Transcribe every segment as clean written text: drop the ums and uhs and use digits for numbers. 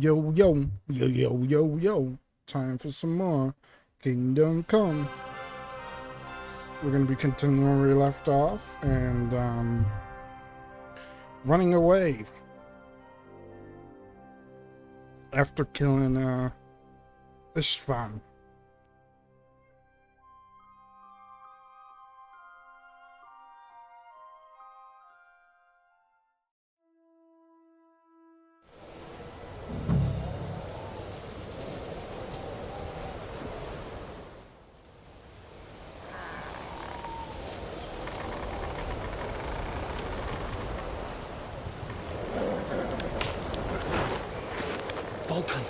yo, yo, yo, yo, yo, yo. Time for some more Kingdom Come. We're going to be continuing where we left off and running away after killing Ishvan. Volkan.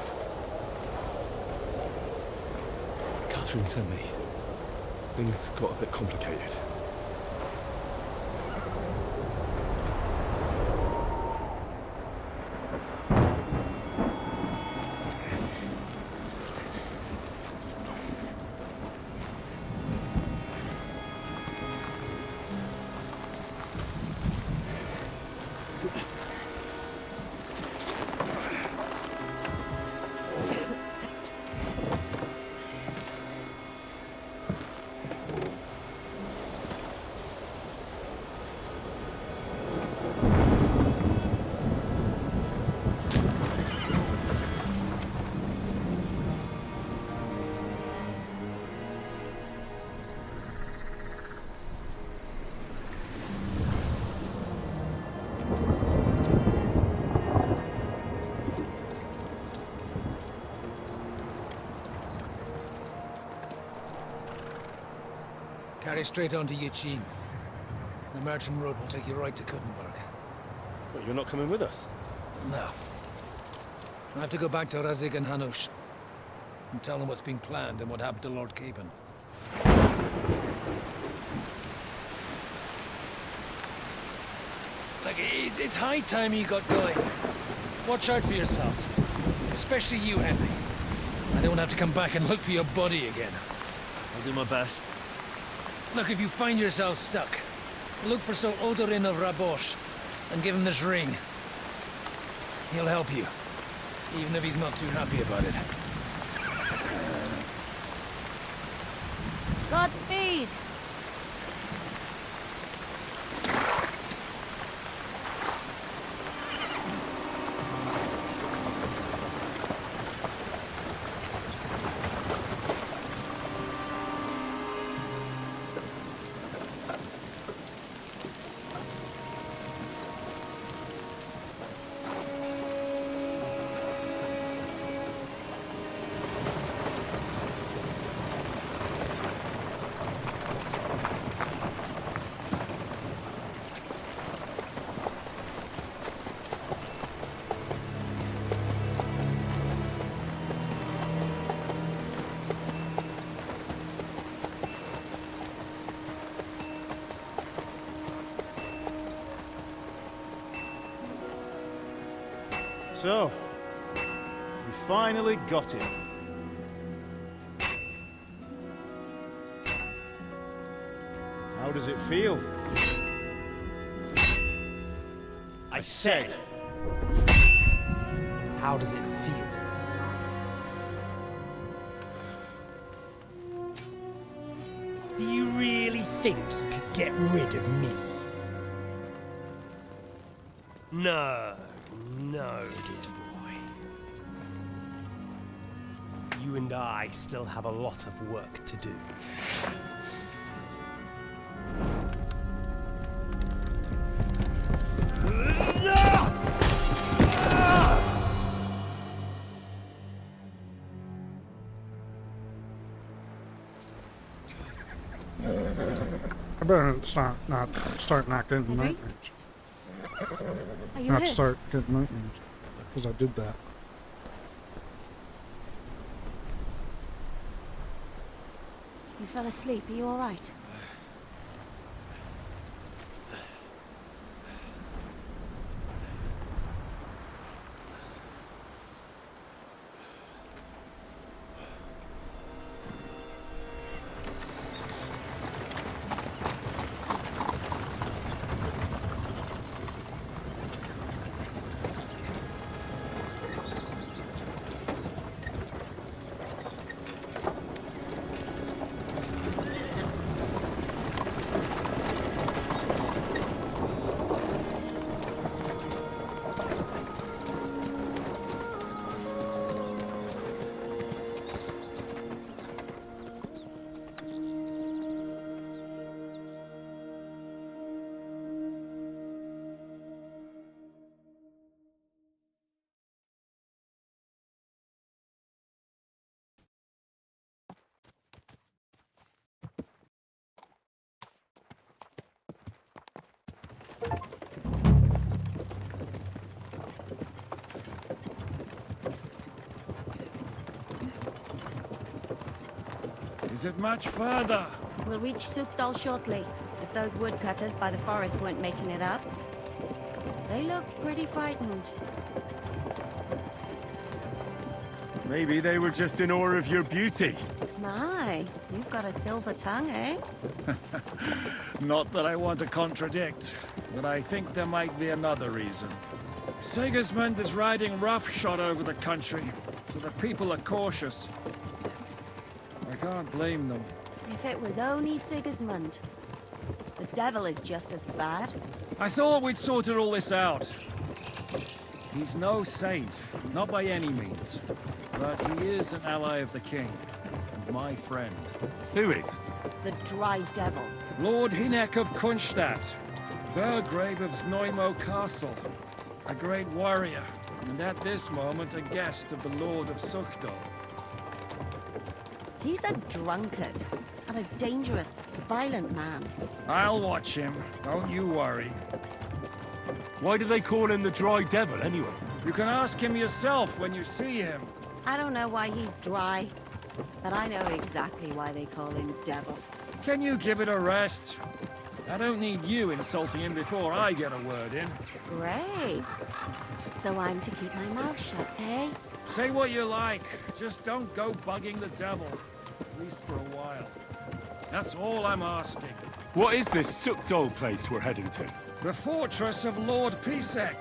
Catherine sent me. Things got a bit complicated. Carry straight on to Yichin. The merchant road will take you right to Kuttenberg. But you're not coming with us? No. I have to go back to Razik and Hanush and tell them what's been planned and what happened to Lord Capon. Like, it's high time you got going. Watch out for yourselves. Especially you, Henry. I don't have to come back and look for your body again. I'll do my best. Look, if you find yourself stuck, look for Sir Odorin of Rabosh and give him this ring. He'll help you, even if he's not too happy about it. Godspeed! So, we finally got him. How does it feel? I said, How does it feel? Do you really think you could get rid of me? No, no, dear boy. You and I still have a lot of work to do. I better start not getting Henry? nightmares. Are you Not hurt? start getting nightmares. Because I did that. You fell asleep. Are you all right? Is it much further? We'll reach Sukdal shortly, if those woodcutters by the forest weren't making it up. They looked pretty frightened. Maybe they were just in awe of your beauty. My, you've got a silver tongue, eh? Not that I want to contradict, but I think there might be another reason. Sigismund is riding roughshod over the country, so the people are cautious. I can't blame them. If it was only Sigismund. The devil is just as bad. I thought we'd sorted all this out. He's no saint, not by any means. But he is an ally of the king, and my friend. Who is? The dry devil. Lord Hynek of Kunstadt, Burgrave of Znojmo Castle, a great warrior, and at this moment a guest of the Lord of Sukdal. He's a drunkard, and a dangerous, violent man. I'll watch him, don't you worry. Why do they call him the Dry Devil, anyway? You can ask him yourself when you see him. I don't know why he's dry, but I know exactly why they call him devil. Can you give it a rest? I don't need you insulting him before I get a word in. Great. So I'm to keep my mouth shut, eh? Say what you like, just don't go bugging the devil. At least for a while. That's all I'm asking. What is this Sukdal place we're heading to? The fortress of Lord Pisek,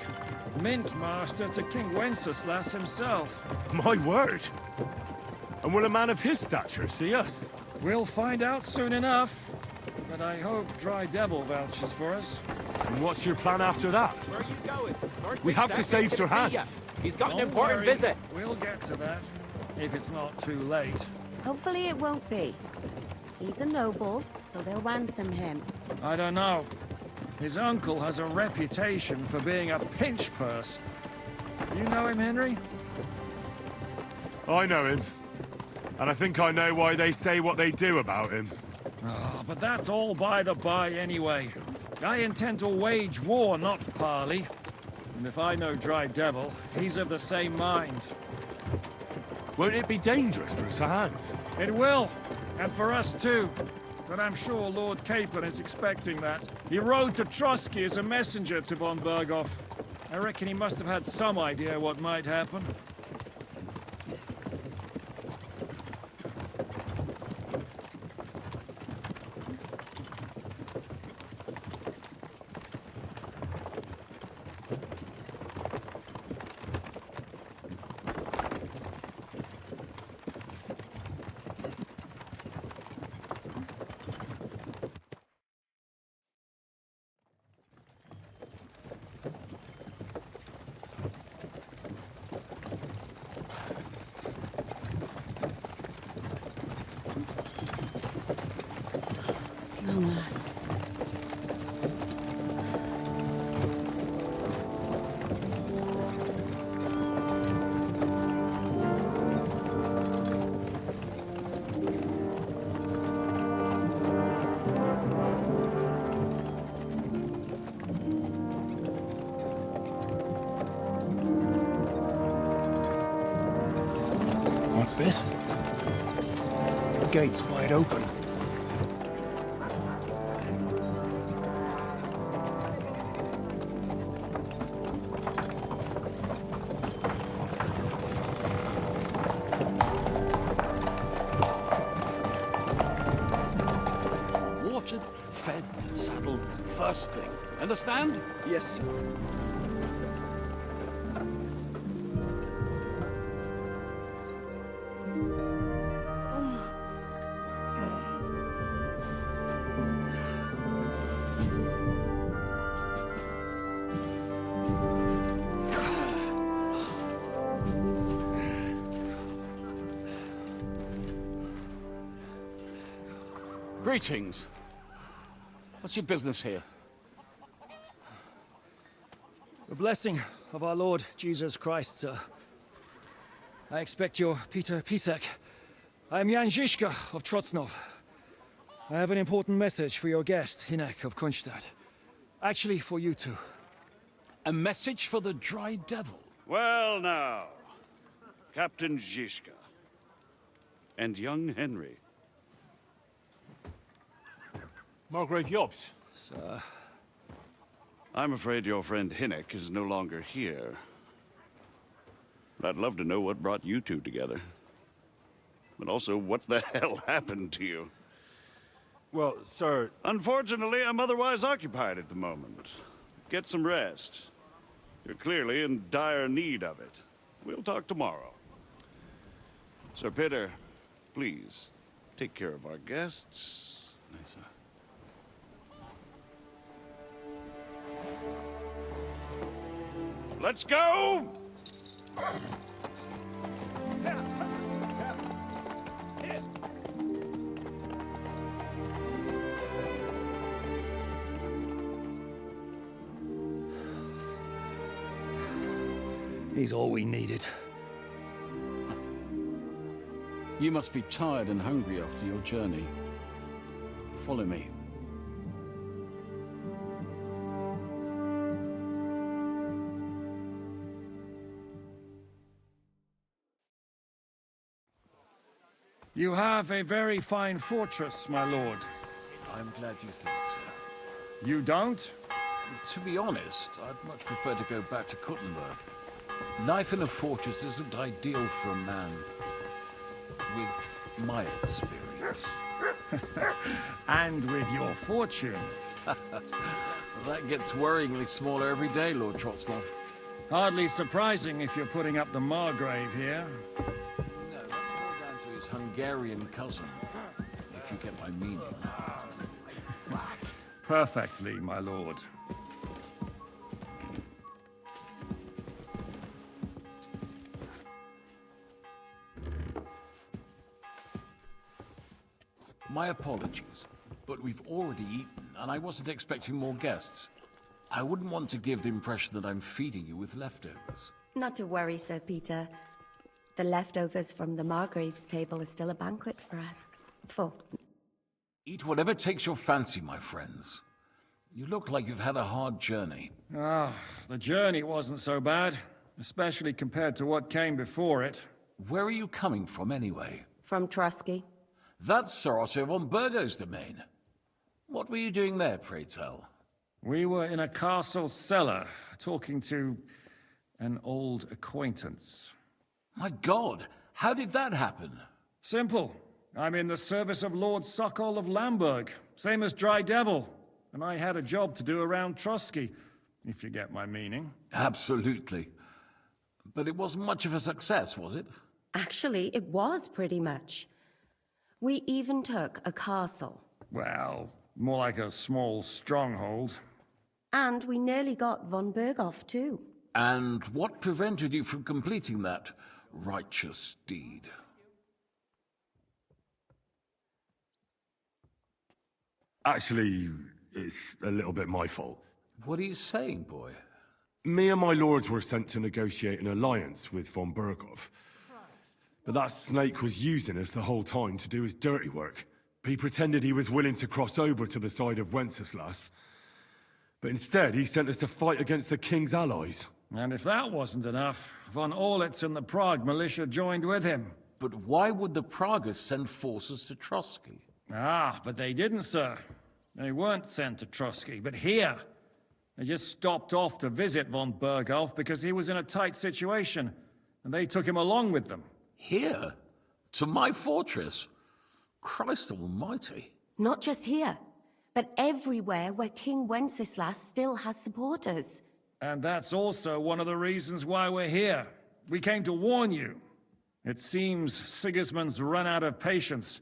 Mint Master to King Wenceslas himself. My word! And will a man of his stature see us? We'll find out soon enough. But I hope Dry Devil vouches for us. And what's your plan after that? Where are you going? Lord We have to Pisek save is Sir gonna see ya. Hans. He's got an Don't important worry, visit. We'll get to that, if it's not too late. Hopefully it won't be. He's a noble, so they'll ransom him. I don't know. His uncle has a reputation for being a pinch purse. You know him, Henry? I know him. And I think I know why they say what they do about him. Oh, but that's all by the by anyway. I intend to wage war, not parley. And if I know Dry Devil, he's of the same mind. Won't it be dangerous for Sir Hans? It will, and for us too. But I'm sure Lord Capon is expecting that. He rode to Trotsky as a messenger to von Berghoff. I reckon he must have had some idea what might happen. Lomas. What's this? The gate's wide open. Watered, fed, saddled, first thing. Understand? Yes, sir. Greetings. What's your business here? The blessing of our Lord Jesus Christ, sir. I expect you're Peter Pisek. I am Jan Žižka of Trocnov. I have an important message for your guest, Hynek of Kunstadt. Actually, for you two. A message for the Dry Devil. Well now, Captain Žižka and young Henry. Margrave Jobs. Sir. I'm afraid your friend Hinnock is no longer here. I'd love to know what brought you two together. But also, what the hell happened to you? Well, sir... Unfortunately, I'm otherwise occupied at the moment. Get some rest. You're clearly in dire need of it. We'll talk tomorrow. Sir Peter, please, take care of our guests. Yes, sir. Let's go! He's all we needed. You must be tired and hungry after your journey. Follow me. You have a very fine fortress, my lord. I'm glad you think so. You don't? To be honest, I'd much prefer to go back to Kuttenberg. Life in a fortress isn't ideal for a man with my experience. And with your fortune. That gets worryingly smaller every day, Lord Trotslav. Hardly surprising if you're putting up the Margrave here. No, that's more down to his Hungarian cousin, if you get my meaning. Perfectly, my lord. My apologies, but we've already eaten, and I wasn't expecting more guests. I wouldn't want to give the impression that I'm feeding you with leftovers. Not to worry, Sir Peter. The leftovers from the Margrave's table are still a banquet for us. Full. Eat whatever takes your fancy, my friends. You look like you've had a hard journey. Ah, the journey wasn't so bad, especially compared to what came before it. Where are you coming from, anyway? From Trusky. That's Sir Otto von Burgo's domain. What were you doing there, pray tell? We were in a castle cellar, talking to an old acquaintance. My God, how did that happen? Simple. I'm in the service of Lord Sokol of Lamberg, same as Dry Devil, and I had a job to do around Trusky, if you get my meaning. Absolutely. But it wasn't much of a success, was it? Actually, it was pretty much. We even took a castle. Well, more like a small stronghold. And we nearly got von Berghoff, too. And what prevented you from completing that righteous deed? Actually, it's a little bit my fault. What are you saying, boy? Me and my lords were sent to negotiate an alliance with von Berghoff. But that snake was using us the whole time to do his dirty work. He pretended he was willing to cross over to the side of Wenceslas. But instead, he sent us to fight against the king's allies. And if that wasn't enough, von Orlitz and the Prague militia joined with him. But why would the Praguers send forces to Trusky? Ah, but they didn't, sir. They weren't sent to Trusky, but here. They just stopped off to visit von Berghoff because he was in a tight situation, and they took him along with them. Here? To my fortress? Christ almighty. Not just here, but everywhere where King Wenceslas still has supporters. And that's also one of the reasons why we're here. We came to warn you. It seems Sigismund's run out of patience.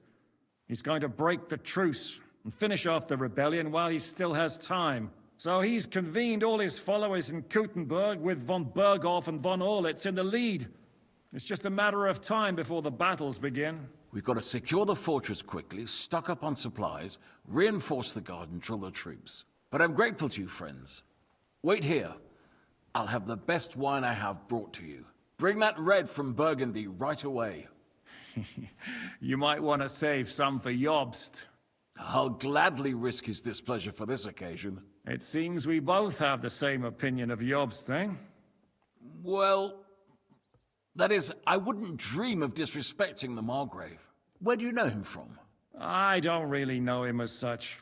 He's going to break the truce and finish off the rebellion while he still has time. So he's convened all his followers in Kuttenberg with von Berghoff and von Orlitz in the lead. It's just a matter of time before the battles begin. We've got to secure the fortress quickly, stock up on supplies, reinforce the guard and drill the troops. But I'm grateful to you, friends. Wait here. I'll have the best wine I have brought to you. Bring that red from Burgundy right away. You might want to save some for Jobst. I'll gladly risk his displeasure for this occasion. It seems we both have the same opinion of Jobst, eh? Well, that is, I wouldn't dream of disrespecting the Margrave. Where do you know him from? I don't really know him as such.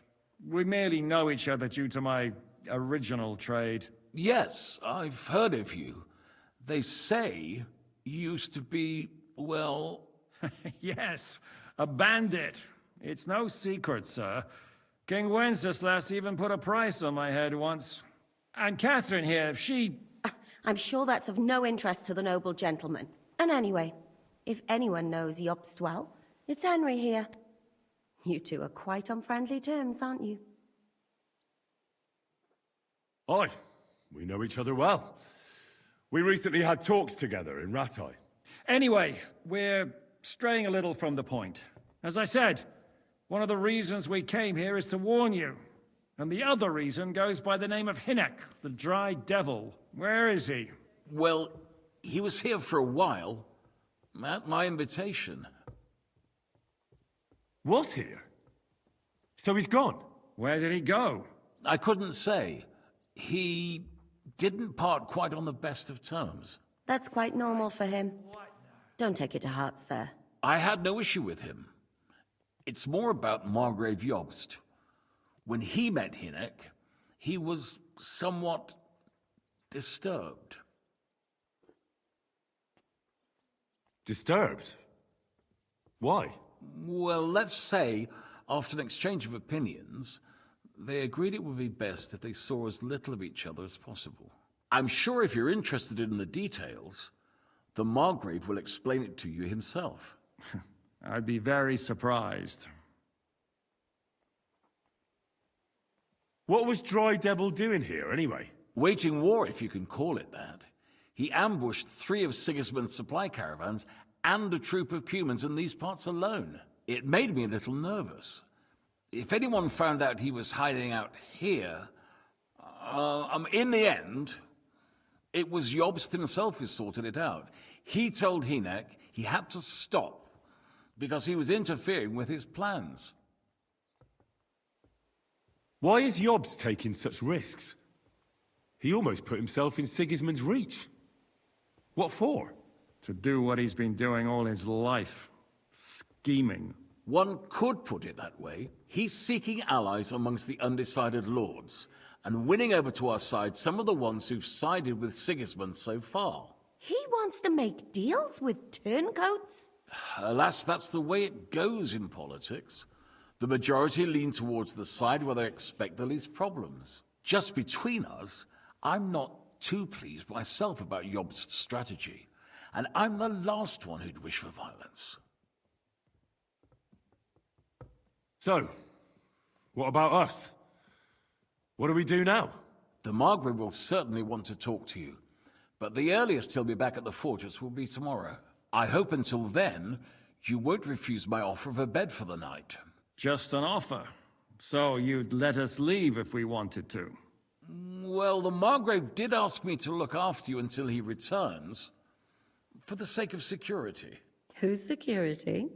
We merely know each other due to my original trade. Yes, I've heard of you. They say you used to be, well... Yes, a bandit. It's no secret, sir. King Wenceslas even put a price on my head once. And Catherine here, she... I'm sure that's of no interest to the noble gentleman. And anyway, if anyone knows Jobst well, it's Henry here. You two are quite on friendly terms, aren't you? Aye, we know each other well. We recently had talks together in Rattay. Anyway, we're straying a little from the point. As I said, one of the reasons we came here is to warn you. And the other reason goes by the name of Hinnock, the Dry Devil. Where is he? Well, he was here for a while, at my invitation. Was here? So he's gone? Where did he go? I couldn't say. He didn't part quite on the best of terms. That's quite normal for him. Don't take it to heart, sir. I had no issue with him. It's more about Margrave Jobst. When he met Hinnock, he was somewhat disturbed. Disturbed? Why? Well, let's say, after an exchange of opinions, they agreed it would be best if they saw as little of each other as possible. I'm sure if you're interested in the details, the Margrave will explain it to you himself. I'd be very surprised. What was Dry Devil doing here, anyway? Waging war, if you can call it that. He ambushed 3 of Sigismund's supply caravans and a troop of Cumans in these parts alone. It made me a little nervous. If anyone found out he was hiding out here, in the end, it was Jobst himself who sorted it out. He told Hinnock he had to stop because he was interfering with his plans. Why is Jobst taking such risks? He almost put himself in Sigismund's reach. What for? To do what he's been doing all his life. Scheming. One could put it that way. He's seeking allies amongst the undecided lords, and winning over to our side some of the ones who've sided with Sigismund so far. He wants to make deals with turncoats? Alas, that's the way it goes in politics. The majority lean towards the side where they expect the least problems. Just between us, I'm not too pleased myself about Jobst's strategy, and I'm the last one who'd wish for violence. So, what about us? What do we do now? The Margrave will certainly want to talk to you, but the earliest he'll be back at the fortress will be tomorrow. I hope until then, you won't refuse my offer of a bed for the night. Just an offer. So you'd let us leave if we wanted to? Well, the Margrave did ask me to look after you until he returns, for the sake of security. Whose security?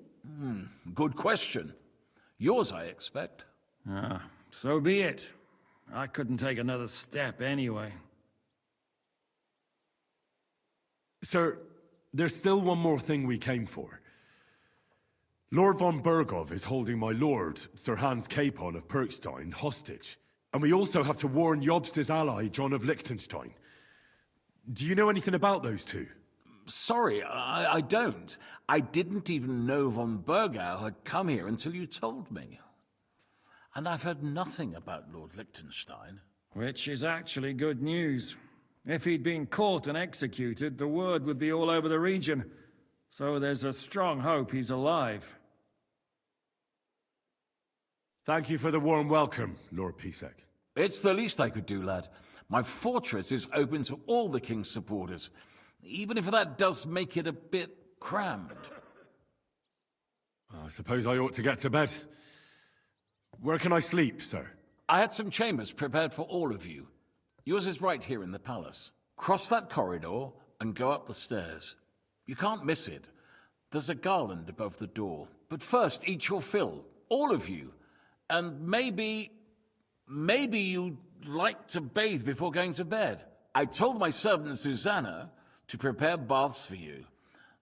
Good question. Yours, I expect. Ah, so be it. I couldn't take another step anyway. Sir, there's still one more thing we came for. Lord von Bergov is holding my lord, Sir Hans Capon of Perkstein, hostage. And we also have to warn Jobst's ally, John of Liechtenstein. Do you know anything about those two? Sorry, I don't. I didn't even know von Bergau had come here until you told me. And I've heard nothing about Lord Liechtenstein. Which is actually good news. If he'd been caught and executed, the word would be all over the region. So there's a strong hope he's alive. Thank you for the warm welcome, Lord Pisek. It's the least I could do, lad. My fortress is open to all the king's supporters, even if that does make it a bit crammed. I suppose I ought to get to bed. Where can I sleep, sir? I had some chambers prepared for all of you. Yours is right here in the palace. Cross that corridor and go up the stairs. You can't miss it. There's a garland above the door. But first, eat your fill, all of you. And maybe you'd like to bathe before going to bed. I told my servant Susanna to prepare baths for you.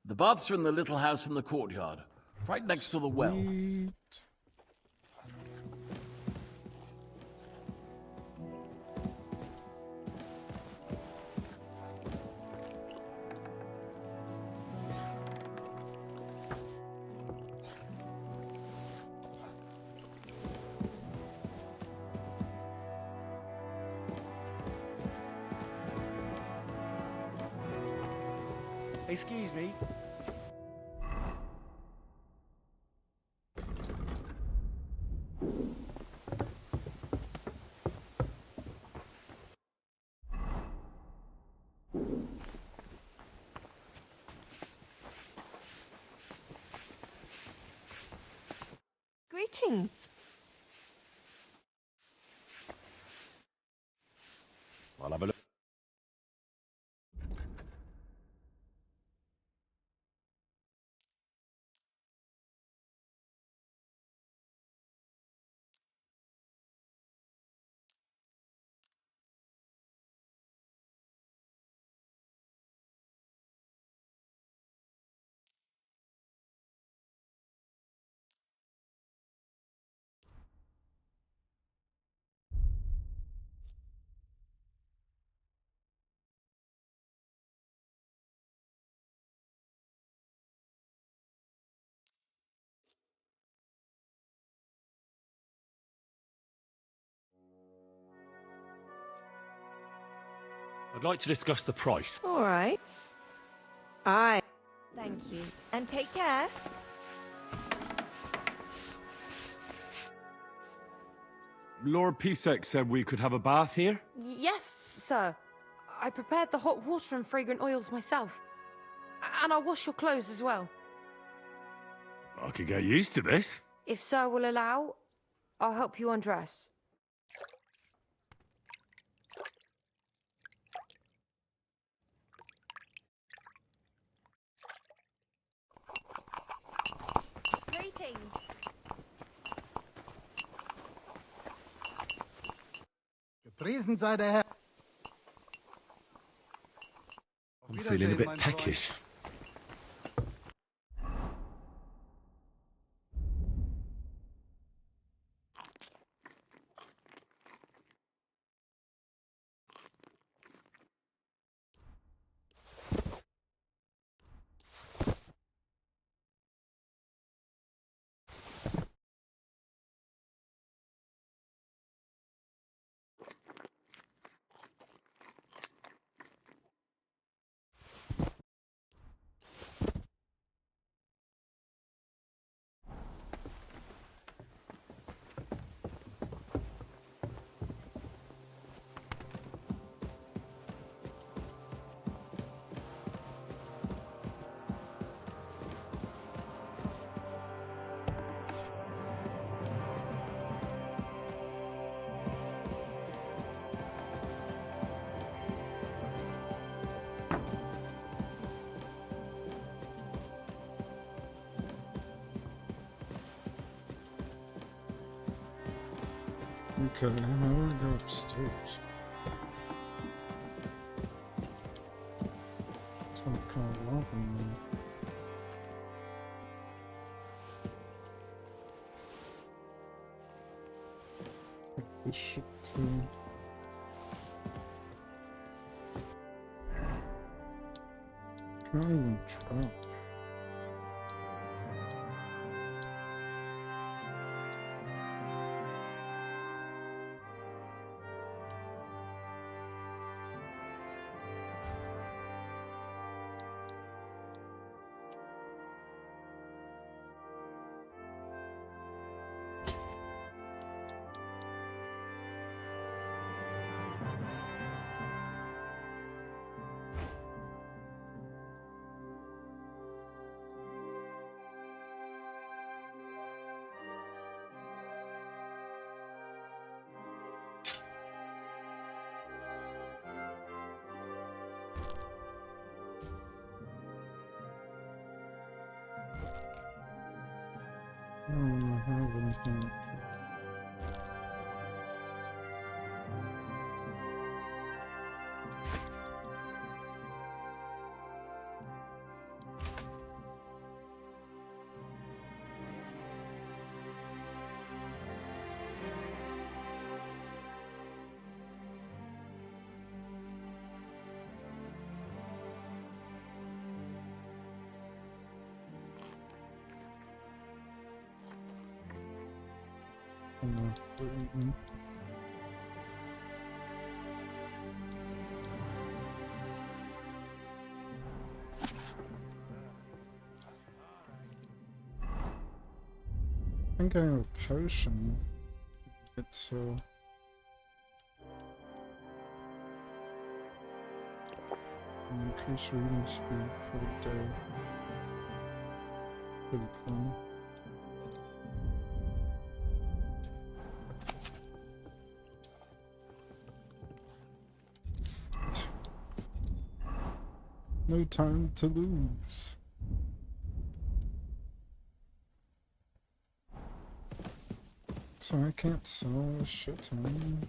The baths are in the little house in the courtyard, right next to the well. Sweet. Excuse me. Greetings. I'll have a look. I'd like to discuss the price. All right. Aye. Thank you. And take care. Lord Pisek said we could have a bath here? Yes, sir. I prepared the hot water and fragrant oils myself. And I'll wash your clothes as well. I could get used to this. If sir will allow, I'll help you undress. Greetings. Gepriesen sei der Herr. I'm feeling a bit peckish. Okay, how do I go upstairs? It's kind of open there. Take this shit too. Can't even try. I don't have anything. Mm-hmm. think I have a potion. It's increase reading speed for the day. Pretty cool. No time to lose. So I can't sell a shit ton.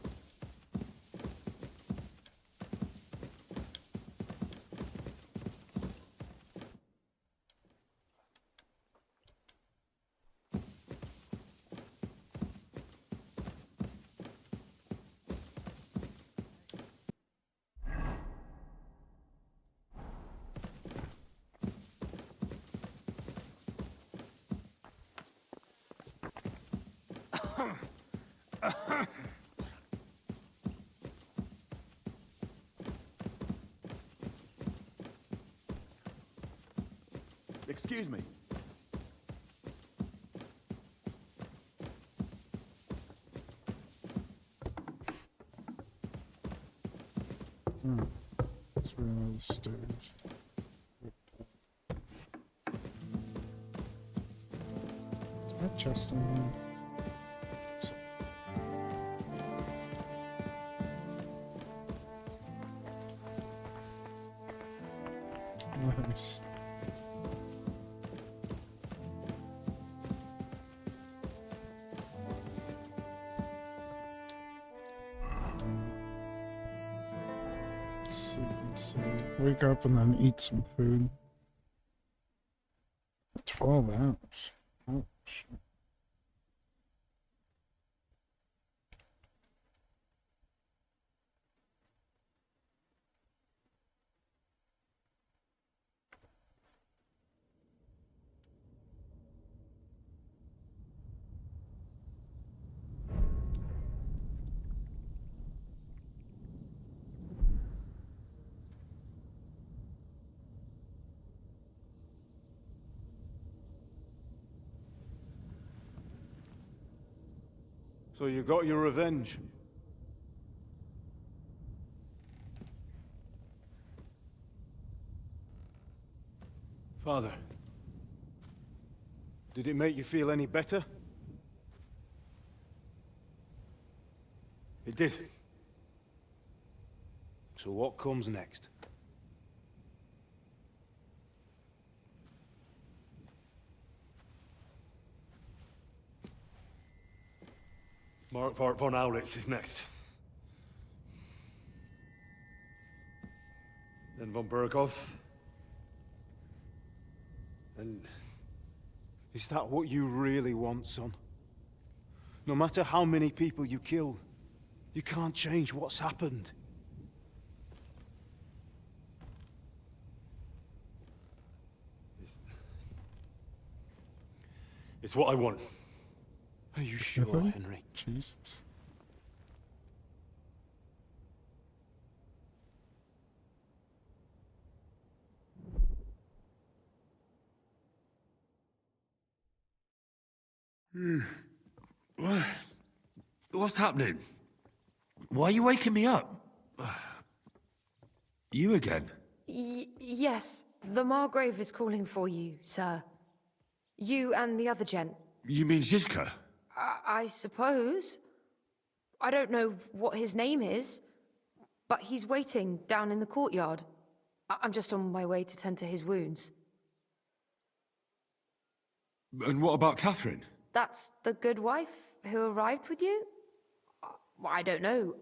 Excuse me. That's where another stairs. Is my chest in here? Nice. Wake up and then eat some food. 12 hours. Oh, shit. So you got your revenge? Father, did it make you feel any better? It did. So what comes next? Mark von Aulitz is next. Then von Berghoff. And is that what you really want, son? No matter how many people you kill, you can't change what's happened. It's what I want. Are you sure, Henry? Jesus. What's happening? Why are you waking me up? You again? Yes, the Margrave is calling for you, sir. You and the other gent. You mean Zizka? I suppose. I don't know what his name is, but he's waiting down in the courtyard. I'm just on my way to tend to his wounds. And what about Catherine? That's the good wife who arrived with you? I don't know.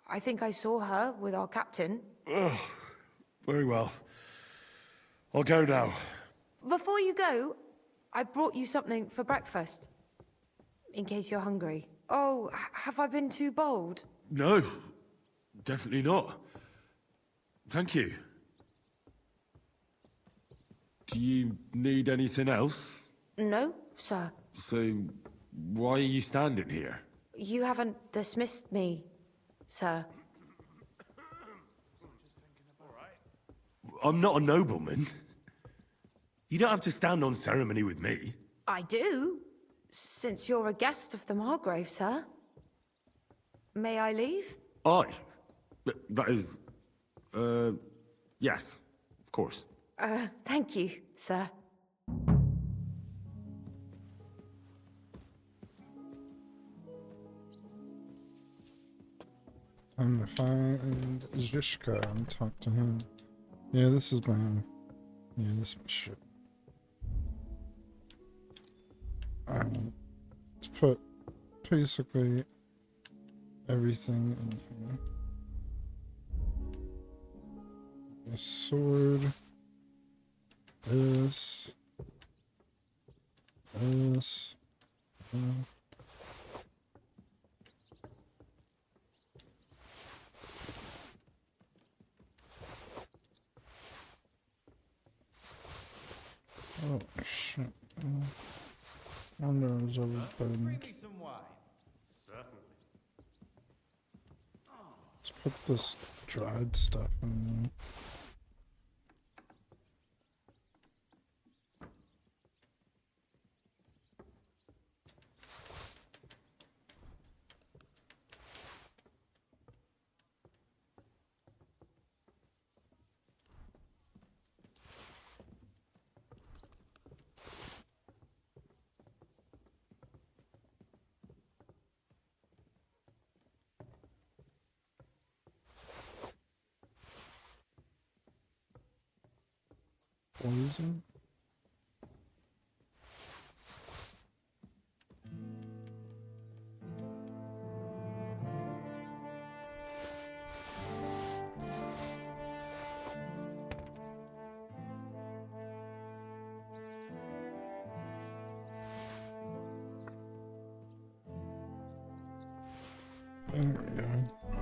I think I saw her with our captain. Oh, very well. I'll go now. Before you go, I brought you something for breakfast. In case you're hungry. Oh, have I been too bold? No, definitely not. Thank you. Do you need anything else? No, sir. So, why are you standing here? You haven't dismissed me, sir. I'm not a nobleman. You don't have to stand on ceremony with me. I do. Since you're a guest of the Margrave, sir. May I leave? Aye. That is... yes, of course. Thank you, sir. Time to find Zishka and talk to him. Yeah, this is my... Yeah, this is my shit. Let's put basically everything in here. The sword. This. Oh shit. Wonder I was overburdened. Let's put this dried stuff in there. Poison? There we go.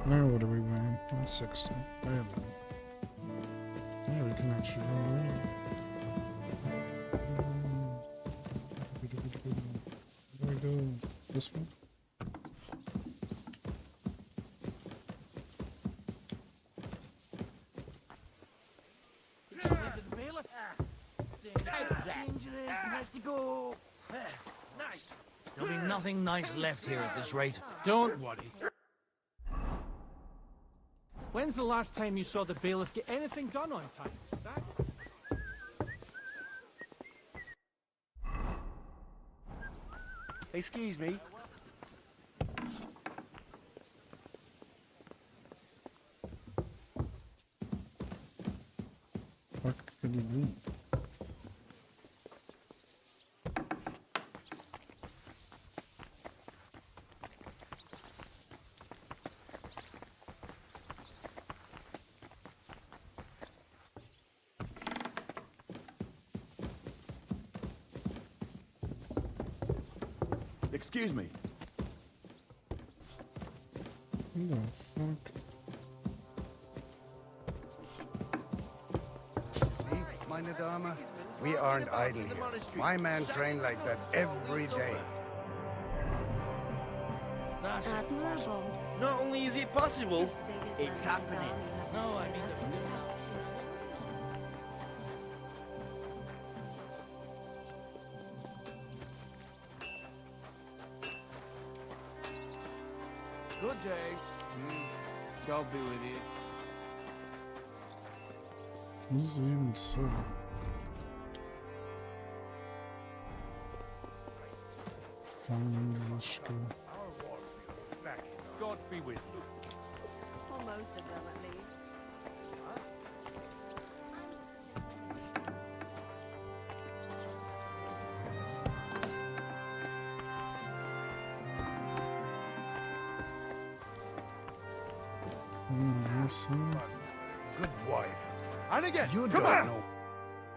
Now what are we wearing? 160. There we go. Yeah, we can actually go around. Where do we go? This one? There'll be nothing nice left here at this rate. Don't worry. When's the last time you saw the bailiff get anything done on time? Excuse me. What could he do? Excuse me. What the fuck? See, meine Dame? We aren't idle here. My men train like that every day. That's Admirable. Not only is it possible, it's happening. No, I mean Good day. God be with you. What does he even say? Find Zishka. God be with you. For most of them, at least. Good wife. And again, You come don't on. know.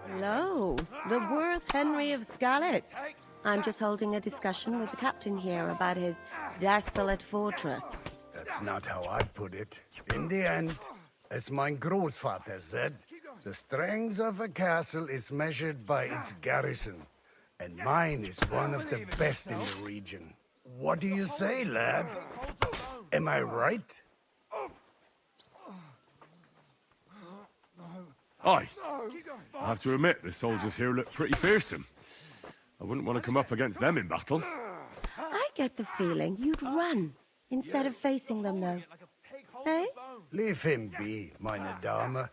Hello, the worth Henry of Scarlet. I'm just holding a discussion with the captain here about his desolate fortress. That's not how I put it. In the end, as my Großvater said, the strength of a castle is measured by its garrison. And mine is one of the best in the region. What do you say, lad? Am I right? Aye. I have to admit, the soldiers here look pretty fearsome. I wouldn't want to come up against them in battle. I get the feeling you'd run instead of facing them, though. Eh? Leave him be, meine Dame.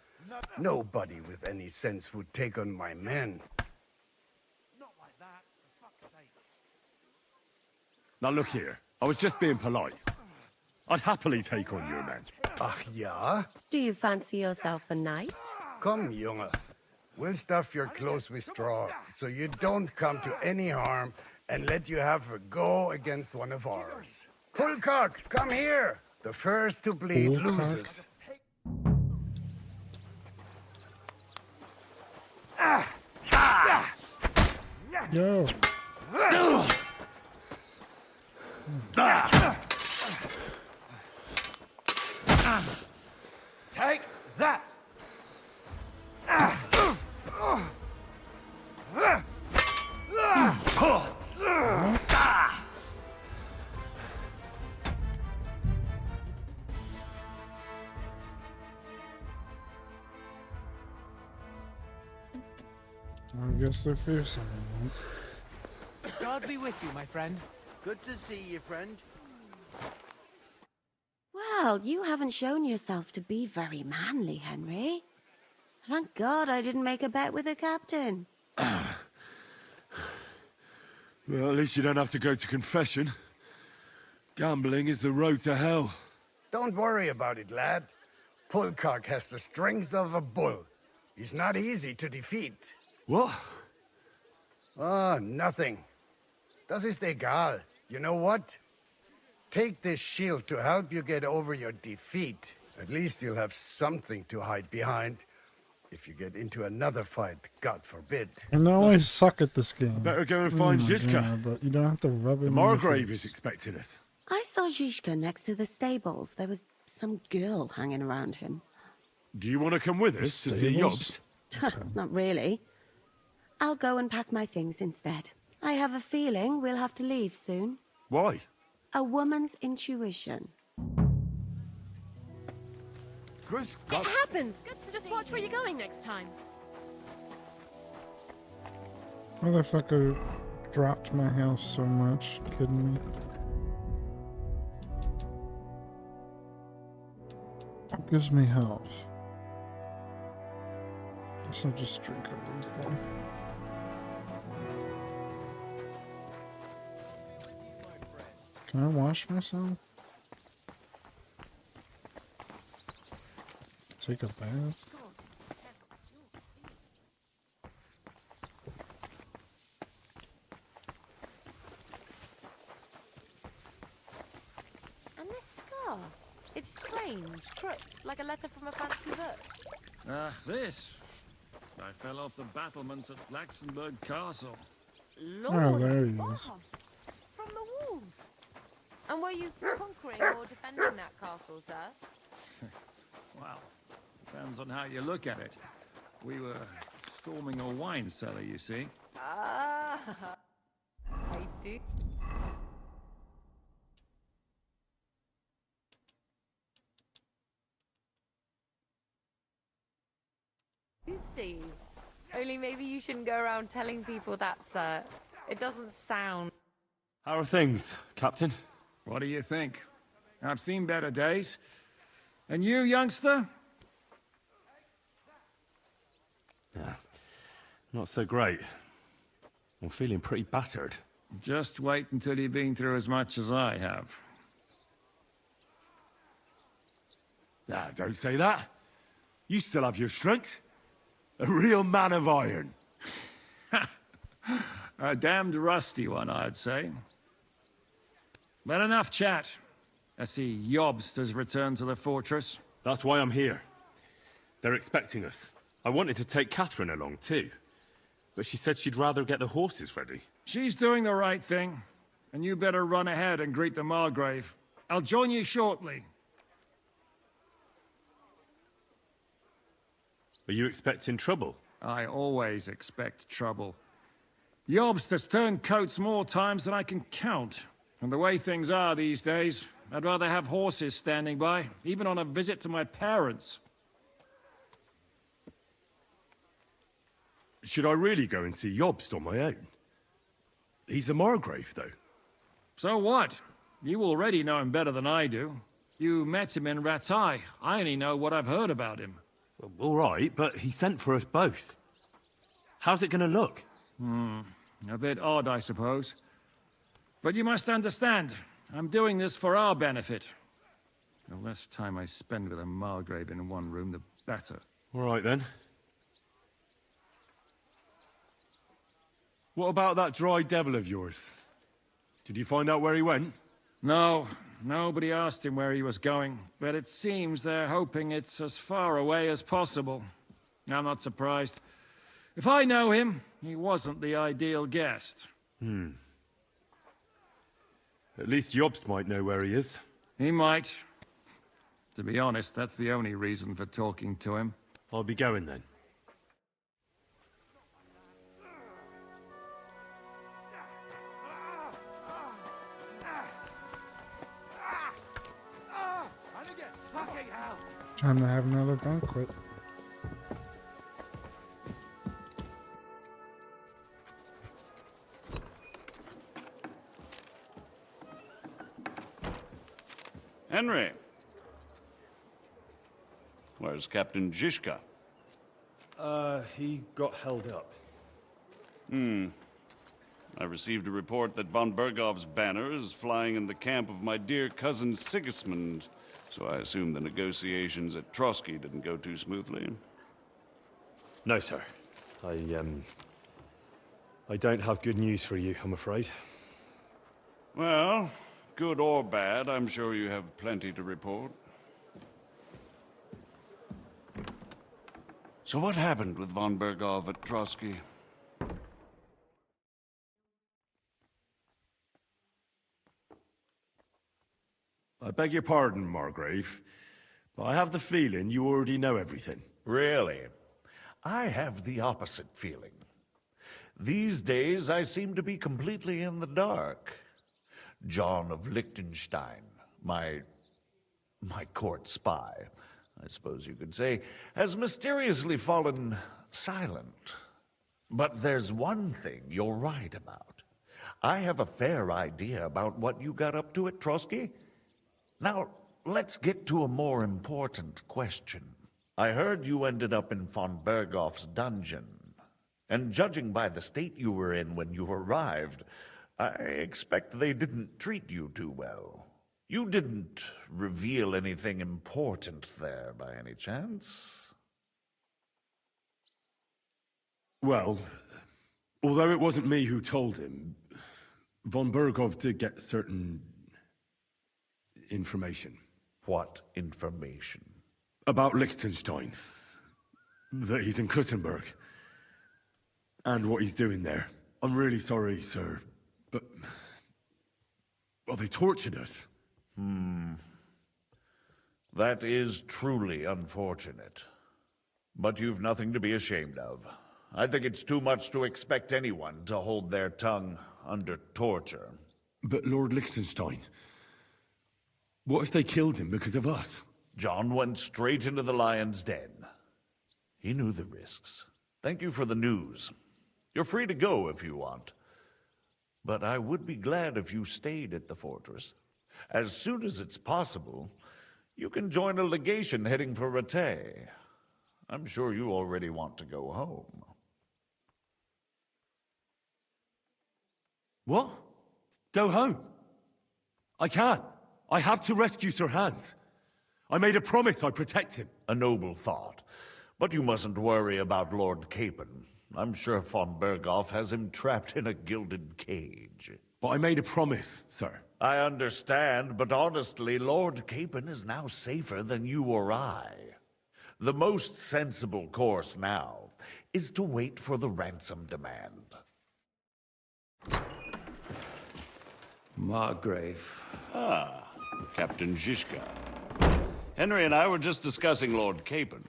Nobody with any sense would take on my men. Now look here, I was just being polite. I'd happily take on your men. Ach ja? Do you fancy yourself a knight? Come, Junge. We'll stuff your clothes with straw, so you don't come to any harm, and let you have a go against one of ours. Pulcock, come here! The first to bleed loses. Yo. Take that! I guess they're fearsome. God be with you, my friend. Good to see you, friend. Well, you haven't shown yourself to be very manly, Henry. Thank God I didn't make a bet with the captain. Well, at least you don't have to go to confession. Gambling is the road to hell. Don't worry about it, lad. Pulcock has the strength of a bull. He's not easy to defeat. What? Ah, nothing. Das ist egal. You know what? Take this shield to help you get over your defeat. At least you'll have something to hide behind. If you get into another fight, God forbid. And I always suck at this game. Better go and find my Zizka. God, but you don't have to rub it The in your Margrave face. is expecting us. I saw Zizka next to the stables. There was some girl hanging around him. Do you want to come with us to see stables? Jobst? Not really. I'll go and pack my things instead. I have a feeling we'll have to leave soon. Why? A woman's intuition. Chris, It happens! Just watch where you're going next time. Motherfucker dropped my health so much. Kidding me? It gives me health. Guess I'll just drink a little. Can I wash myself? Take a bath? And this scar? It's strange, crypt, like a letter from a fancy book. This. I fell off the battlements at Laxenburg Castle. Lord, there he wow. is. From the walls. And were you conquering or defending that castle, sir? Well, depends on how you look at it. We were storming a wine cellar, you see. Ah, I do. You see. Only maybe you shouldn't go around telling people that, sir. It doesn't sound... How are things, Captain? What do you think? I've seen better days. And you, youngster? Yeah, not so great. I'm feeling pretty battered. Just wait until you've been through as much as I have. Ah, don't say that. You still have your strength. A real man of iron. A damned rusty one, I'd say. But enough chat. I see Jobst has returned to the fortress. That's why I'm here. They're expecting us. I wanted to take Catherine along too, but she said she'd rather get the horses ready. She's doing the right thing, and you better run ahead and greet the Margrave. I'll join you shortly. Are you expecting trouble? I always expect trouble. Jobst has turned coats more times than I can count. And the way things are these days, I'd rather have horses standing by, even on a visit to my parents. Should I really go and see Jobst on my own? He's a Margrave, though. So what? You already know him better than I do. You met him in Ratai. I only know what I've heard about him. Well, all right, but he sent for us both. How's it gonna look? A bit odd, I suppose. But you must understand, I'm doing this for our benefit. The less time I spend with a Margrave in one room, the better. All right, then. What about that dry devil of yours? Did you find out where he went? No, nobody asked him where he was going, but it seems they're hoping it's as far away as possible. I'm not surprised. If I know him, he wasn't the ideal guest. At least Jobst might know where he is. He might. To be honest, that's the only reason for talking to him. I'll be going then. Time to have another banquet. Henry. Where's Captain Zizka? He got held up. I received a report that von Bergov's banner is flying in the camp of my dear cousin Sigismund, so I assume the negotiations at Trotsky didn't go too smoothly. No, sir. I don't have good news for you, I'm afraid. Well, good or bad, I'm sure you have plenty to report. So what happened with von Bergov at Trotsky? I beg your pardon, Margrave, but I have the feeling you already know everything. Really? I have the opposite feeling. These days, I seem to be completely in the dark. John of Liechtenstein, my court spy, I suppose you could say, has mysteriously fallen silent. But there's one thing you're right about. I have a fair idea about what you got up to at Trotsky. Now, let's get to a more important question. I heard you ended up in von Bergov's dungeon. And judging by the state you were in when you arrived, I expect they didn't treat you too well. You didn't reveal anything important there by any chance? Well, although it wasn't me who told him, von Bergov did get certain information. What information? About Liechtenstein. That he's in Kuttenberg. And what he's doing there. I'm really sorry, sir, but... well, they tortured us. That is truly unfortunate. But you've nothing to be ashamed of. I think it's too much to expect anyone to hold their tongue under torture. But Lord Liechtenstein... what if they killed him because of us? John went straight into the lion's den. He knew the risks. Thank you for the news. You're free to go if you want. But I would be glad if you stayed at the fortress. As soon as it's possible, you can join a legation heading for Rattay. I'm sure you already want to go home. What? Go home? I can't. I have to rescue Sir Hans. I made a promise I'd protect him. A noble thought. But you mustn't worry about Lord Capon. I'm sure von Bergov has him trapped in a gilded cage. But I made a promise, sir. I understand, but honestly, Lord Capon is now safer than you or I. The most sensible course now is to wait for the ransom demand. Margrave. Ah, Captain Zizka. Henry and I were just discussing Lord Capon.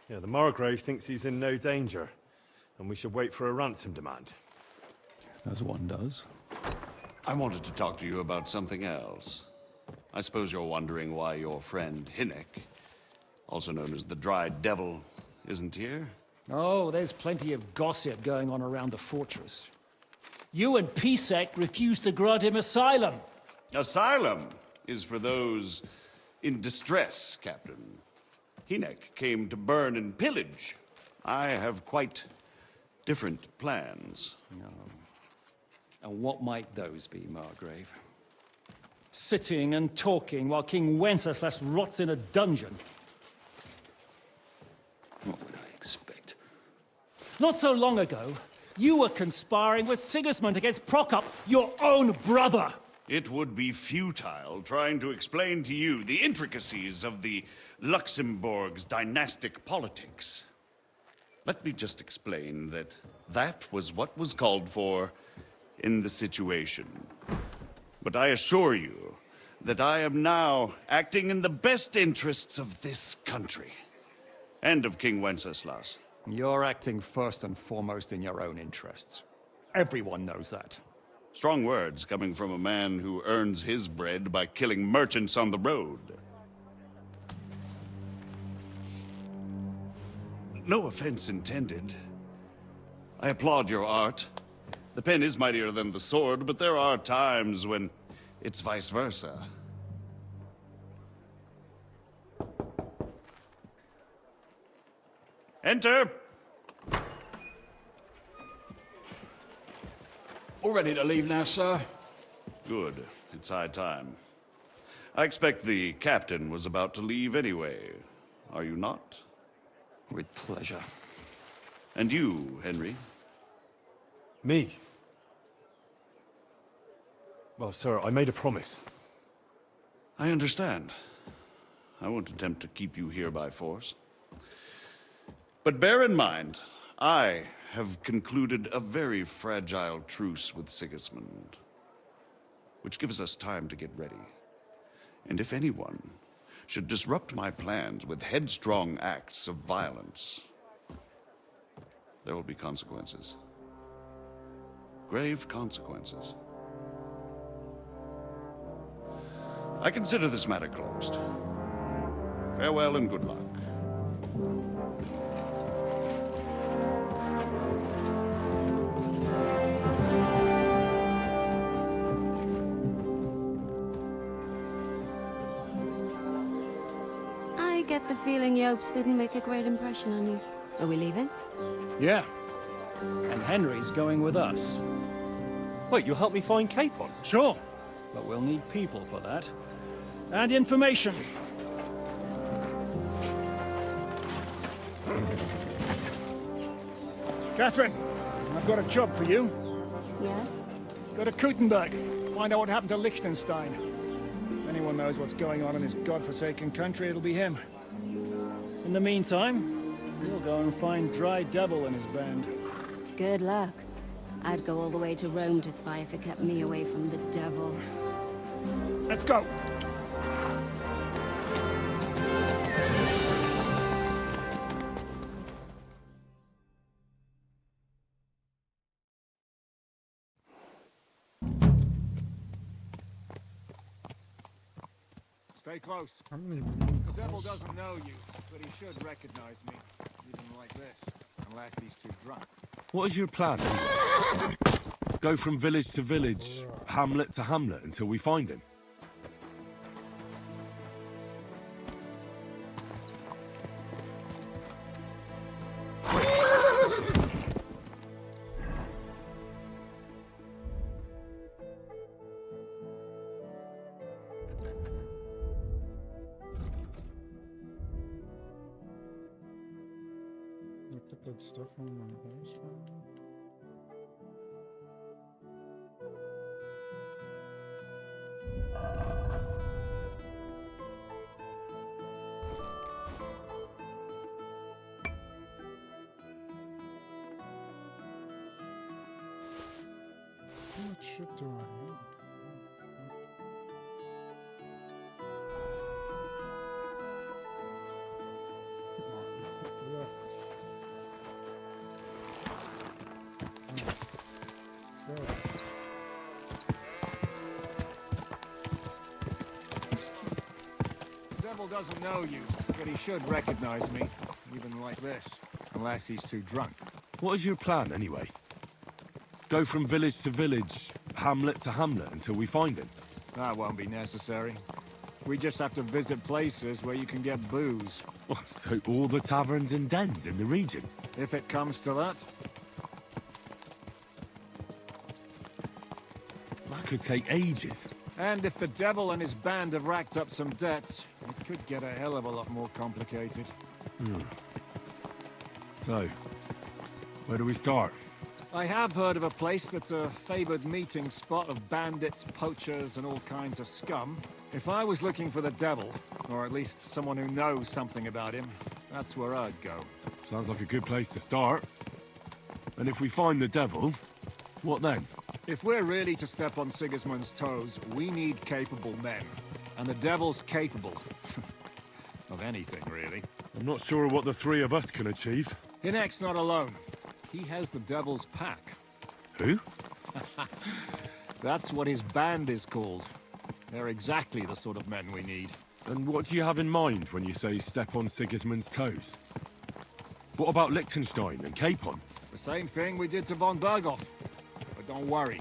Yeah, the Margrave thinks he's in no danger, and we should wait for a ransom demand. As one does. I wanted to talk to you about something else. I suppose you're wondering why your friend Hinnek, also known as the Dry Devil, isn't here? Oh, there's plenty of gossip going on around the fortress. You and Pisek refused to grant him asylum. Asylum is for those in distress, Captain. Hynek came to burn and pillage. I have quite different plans. And what might those be, Margrave? Sitting and talking while King Wenceslas rots in a dungeon. What would I expect? Not so long ago, you were conspiring with Sigismund against Prokop, your own brother! It would be futile trying to explain to you the intricacies of the Luxembourg's dynastic politics. Let me just explain that that was what was called for in the situation. But I assure you that I am now acting in the best interests of this country and of King Wenceslas. You're acting first and foremost in your own interests. Everyone knows that. Strong words coming from a man who earns his bread by killing merchants on the road. No offense intended. I applaud your art. The pen is mightier than the sword, but there are times when it's vice versa. Enter! All ready to leave now, sir? Good. It's high time. I expect the captain was about to leave anyway. Are you not? With pleasure. And you, Henry? Me? Well, sir, I made a promise. I understand. I won't attempt to keep you here by force. But bear in mind, I have concluded a very fragile truce with Sigismund, which gives us time to get ready. And if anyone should disrupt my plans with headstrong acts of violence, there will be consequences. Grave consequences. I consider this matter closed. Farewell and good luck. I get the feeling Yopes didn't make a great impression on you. Are we leaving? Yeah. And Henry's going with us. Wait, you'll help me find Capon? Sure. But we'll need people for that. And information. Catherine, I've got a job for you. Yes? Go to Kuttenberg. Find out what happened to Liechtenstein. If anyone knows what's going on in this godforsaken country, it'll be him. In the meantime, we'll go and find Dry Devil and his band. Good luck. I'd go all the way to Rome to spy if it kept me away from the devil. Let's go! Stay close. The devil doesn't know you, but he should recognize me, even like this, unless he's too drunk. What is your plan? Go from village to village, hamlet to hamlet, until we find him? Put that stuff on my horse phone. How much shit do I need? The devil doesn't know you, but he should recognize me, even like this, unless he's too drunk. What is your plan, anyway? Go from village to village, hamlet to hamlet, until we find him? That won't be necessary. We just have to visit places where you can get booze. Oh, so all the taverns and dens in the region? If it comes to that. That could take ages. And if the devil and his band have racked up some debts, it could get a hell of a lot more complicated. So, where do we start? I have heard of a place that's a favored meeting spot of bandits, poachers, and all kinds of scum. If I was looking for the devil, or at least someone who knows something about him, that's where I'd go. Sounds like a good place to start. And if we find the devil, what then? If we're really to step on Sigismund's toes, we need capable men. And the devil's capable. of anything, really. I'm not sure what the three of us can achieve. Hinek's not alone. He has the devil's pack. Who? That's what his band is called. They're exactly the sort of men we need. And what do you have in mind when you say step on Sigismund's toes? What about Liechtenstein and Capon? The same thing we did to von Berghoff. But don't worry,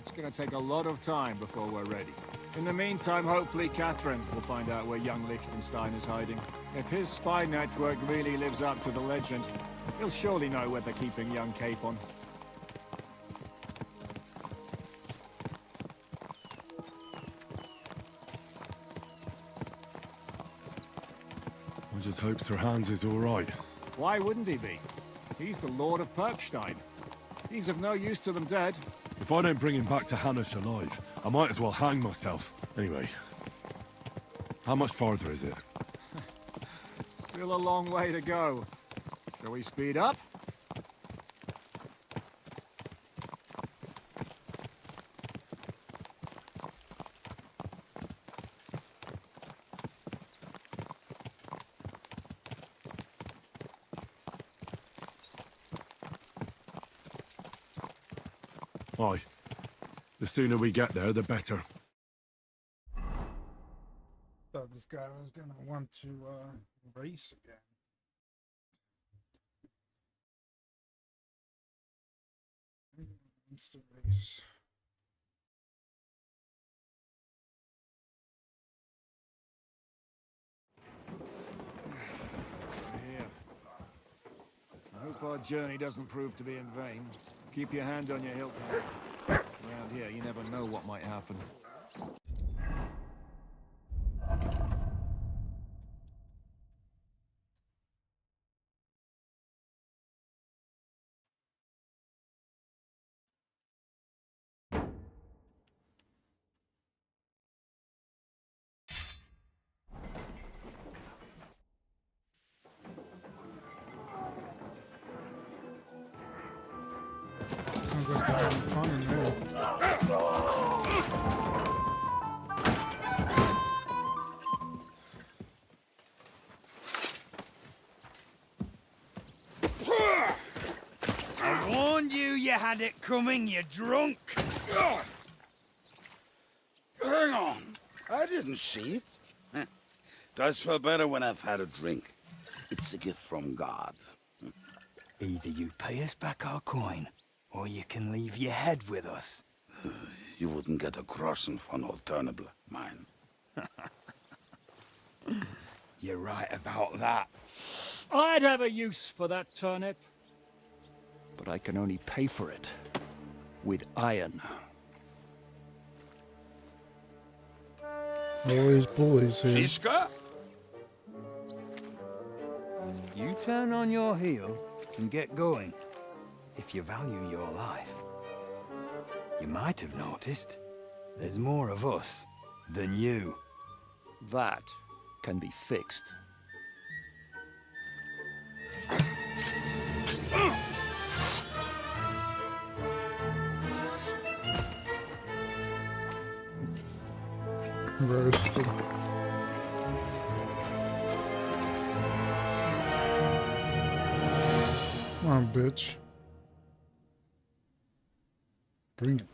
it's gonna take a lot of time before we're ready. In the meantime, hopefully Catherine will find out where young Liechtenstein is hiding. If his spy network really lives up to the legend, he'll surely know where they're keeping young Capon. I just hope Sir Hans is all right. Why wouldn't he be? He's the Lord of Perkstein. He's of no use to them dead. If I don't bring him back to Hanush alive, I might as well hang myself. Anyway, how much farther is it? Still a long way to go. Shall we speed up? Aye. The sooner we get there, the better. Thought this guy was gonna want to race again. Wants to race. Here. I hope our journey doesn't prove to be in vain. Keep your hand on your hilt. Around here, you never know what might happen. Sounds like they're having fun in there. I warned you you had it coming, you drunk! Hang on. I didn't see it. Does feel better when I've had a drink. It's a gift from God. Either you pay us back our coin, or you can leave your head with us. You wouldn't get a crossing for an alternable, mine. You're right about that. I'd have a use for that turnip. But I can only pay for it with iron. Always bullies here. Shishka? You turn on your heel and get going. If you value your life. You might have noticed there's more of us than you. That can be fixed. Roasted. Come on, bitch. Bring it.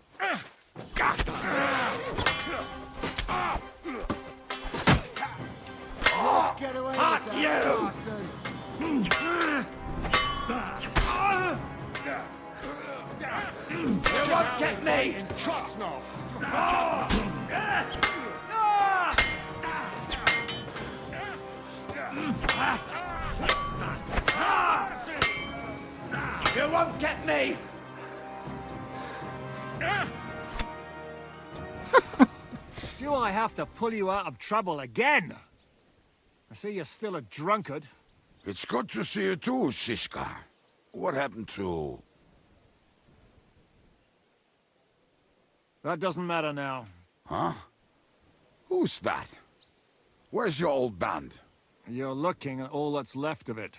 Get away Fuck with you! that, won't get me! In Trotsnov! You won't get me! Do I have to pull you out of trouble again? I see you're still a drunkard. It's good to see you too, Shishka. What happened to... That doesn't matter now. Huh? Who's that? Where's your old band? You're looking at all that's left of it.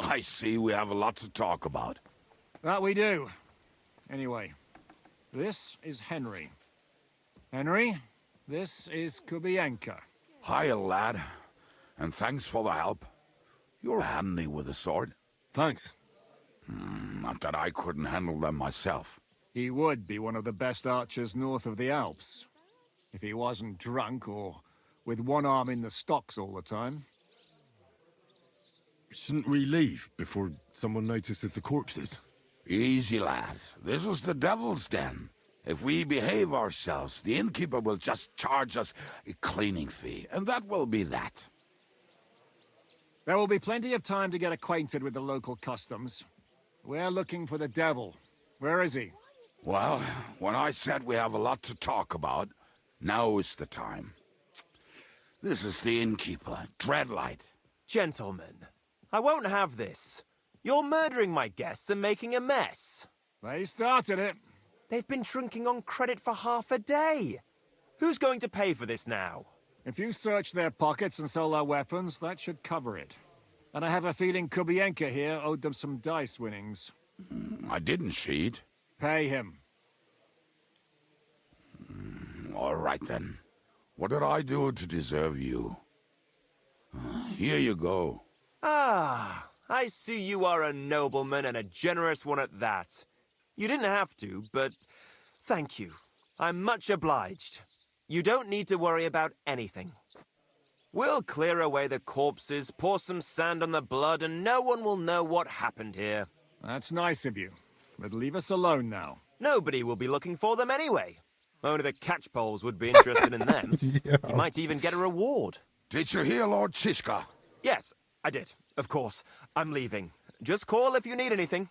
I see we have a lot to talk about. That we do. Anyway, this is Henry. Henry, this is Kubienka. Hiya, lad. And thanks for the help. You're handy with a sword. Thanks. Not that I couldn't handle them myself. He would be one of the best archers north of the Alps. If he wasn't drunk or with one arm in the stocks all the time. Shouldn't we leave before someone notices the corpses? Easy, lad. This was the devil's den. If we behave ourselves, the innkeeper will just charge us a cleaning fee, and that will be that. There will be plenty of time to get acquainted with the local customs. We're looking for the devil. Where is he? Well, when I said we have a lot to talk about, now is the time. This is the innkeeper, Dreadlight. Gentlemen, I won't have this. You're murdering my guests and making a mess. They started it. They've been drinking on credit for half a day. Who's going to pay for this now? If you search their pockets and sell their weapons, that should cover it. And I have a feeling Kubienka here owed them some dice winnings. I didn't cheat. Pay him. All right, then. What did I do to deserve you? Here you go. Ah, I see you are a nobleman and a generous one at that. You didn't have to, but thank you. I'm much obliged. You don't need to worry about anything. We'll clear away the corpses, pour some sand on the blood, and no one will know what happened here. That's nice of you. But leave us alone now. Nobody will be looking for them anyway. Only the catchpoles would be interested in them. Yeah. You might even get a reward. Did you hear Lord Chishka? Yes, I did. Of course. I'm leaving. Just call if you need anything.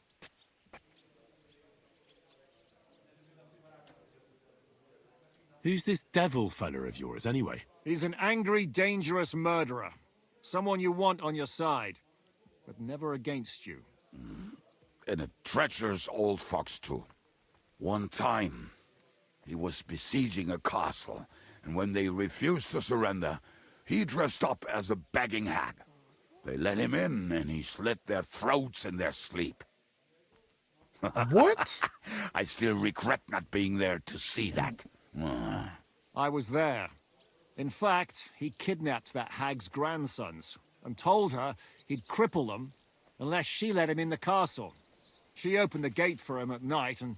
Who's this devil fella of yours, anyway? He's an angry, dangerous murderer. Someone you want on your side, but never against you. And a treacherous old fox, too. One time, he was besieging a castle, and when they refused to surrender, he dressed up as a begging hag. They let him in, and he slit their throats in their sleep. What? I still regret not being there to see that. I was there. In fact, he kidnapped that hag's grandsons and told her he'd cripple them unless she let him in the castle. She opened the gate for him at night, and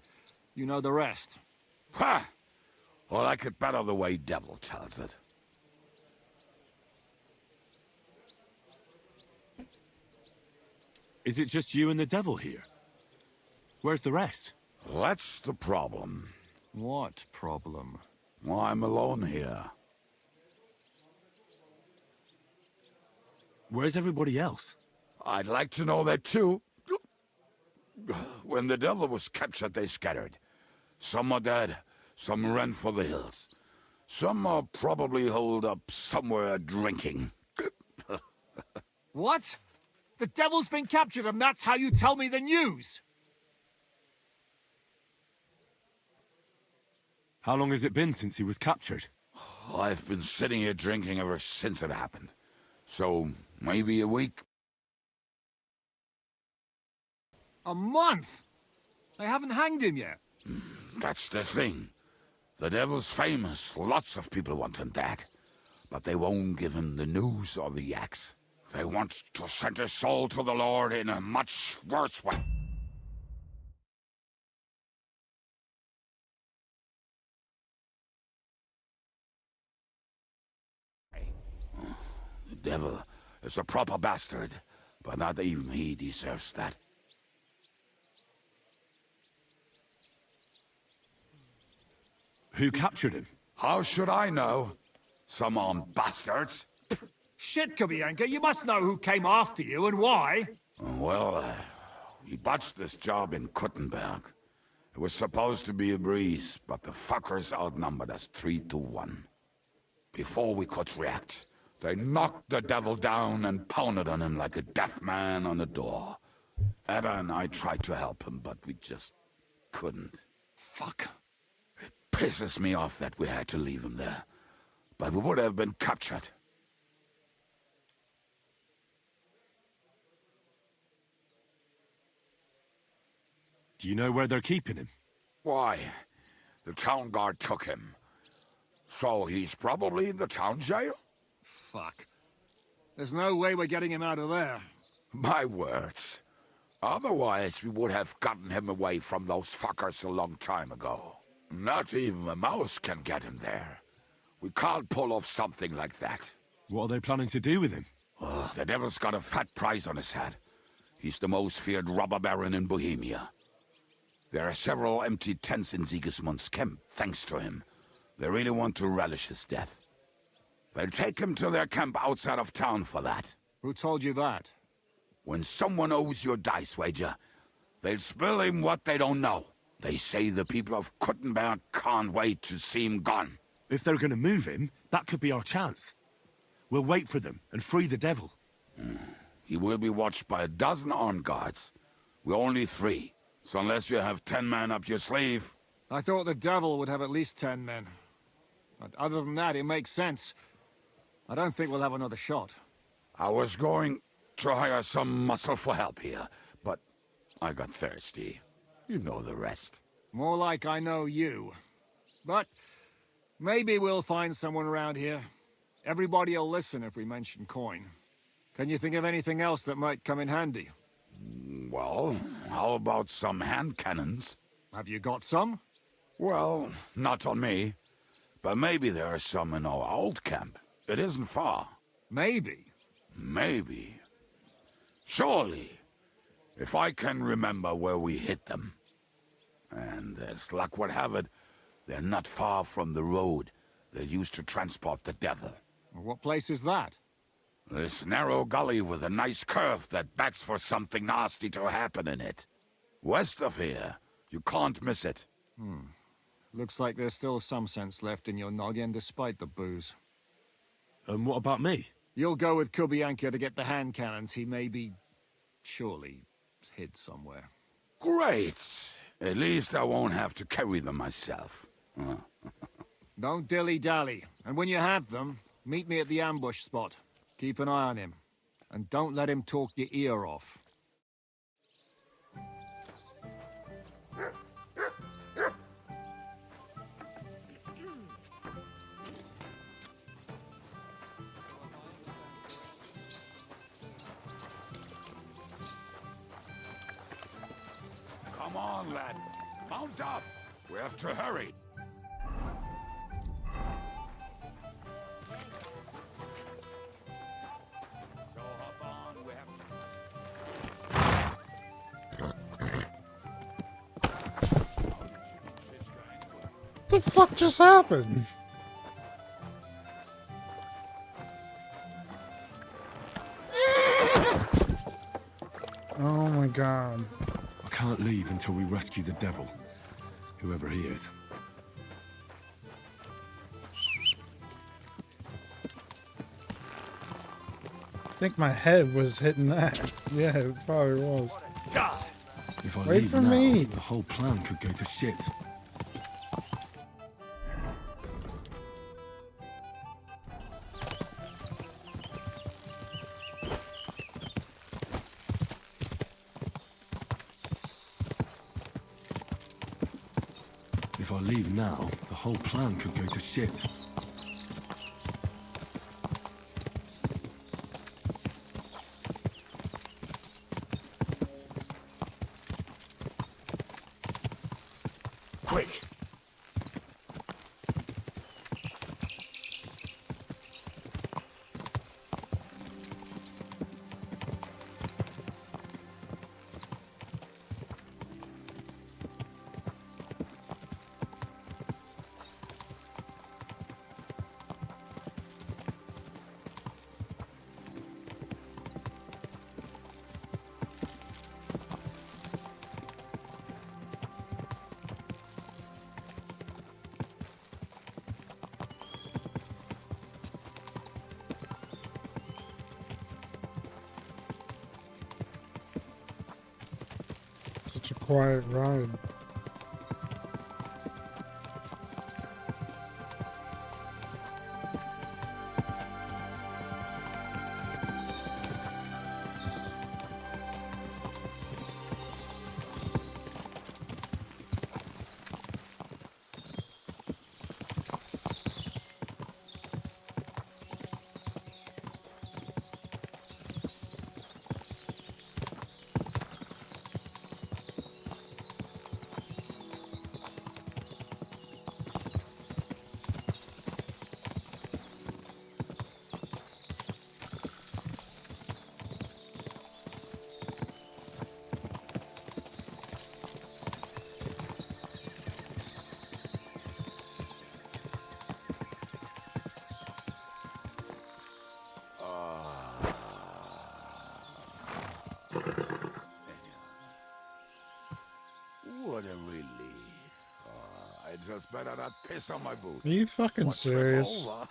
you know the rest. Ha! Well, I could better the way Devil tells it. Is it just you and the devil here? Where's the rest? That's the problem. What problem? Well, I'm alone here. Where's everybody else? I'd like to know that too. When the devil was captured, they scattered. Some are dead, some ran for the hills. Some are probably holed up somewhere drinking. What? The devil's been captured and that's how you tell me the news? How long has it been since he was captured? I've been sitting here drinking ever since it happened. So, maybe a week. A month? They haven't hanged him yet. That's the thing. The devil's famous. Lots of people want him dead. But they won't give him the news or the axe. They want to send his soul to the Lord in a much worse way. The devil is a proper bastard, but not even he deserves that. Who captured him? How should I know? Some armed bastards. Shit, Kubianka, you must know who came after you and why. Well, we botched this job in Kuttenberg. It was supposed to be a breeze, but the fuckers outnumbered us 3-1. Before we could react, they knocked the devil down and pounded on him like a deaf man on a door. Ada and I tried to help him, but we just couldn't. Fuck. It pisses me off that we had to leave him there, but we would have been captured. Do you know where they're keeping him? Why? The town guard took him. So he's probably in the town jail? Fuck. There's no way we're getting him out of there. My words. Otherwise, we would have gotten him away from those fuckers a long time ago. Not even a mouse can get him there. We can't pull off something like that. What are they planning to do with him? The devil's got a fat price on his head. He's the most feared robber baron in Bohemia. There are several empty tents in Sigismund's camp, thanks to him. They really want to relish his death. They'll take him to their camp outside of town for that. Who told you that? When someone owes you a dice wager, they'll spill him what they don't know. They say the people of Kuttenberg can't wait to see him gone. If they're gonna move him, that could be our chance. We'll wait for them and free the devil. He will be watched by a dozen armed guards. We're only 3. So unless you have 10 men up your sleeve... I thought the devil would have at least 10 men. But other than that, it makes sense. I don't think we'll have another shot. I was going to hire some muscle for help here, but I got thirsty. You know the rest. More like I know you. But maybe we'll find someone around here. Everybody'll listen if we mention coin. Can you think of anything else that might come in handy? Well, how about some hand cannons? Have you got some? Well, not on me. But maybe there are some in our old camp. It isn't far. Maybe? Maybe. Surely. If I can remember where we hit them. And as luck would have it, they're not far from the road they used to transport the devil. What place is that? This narrow gully with a nice curve that begs for something nasty to happen in it. West of here. You can't miss it. Looks like there's still some sense left in your noggin despite the booze. And what about me? You'll go with Kubianka to get the hand cannons he may be... surely hid somewhere. Great! At least I won't have to carry them myself. Don't dilly-dally. And when you have them, meet me at the ambush spot. Keep an eye on him. And don't let him talk your ear off. Come on, lad. Mount up. We have to hurry. So hop on, we The fuck just happened? Oh my god. I can't leave until we rescue the devil. Whoever he is. I think my head was hitting that. Yeah, it probably was. If I Wait leave for now, me. the whole plan could go to shit. If I leave now, the whole plan could go to shit. Quick! such a quiet ride. What a relief. I just better not piss on my boots. Are you fucking Or trip serious? over.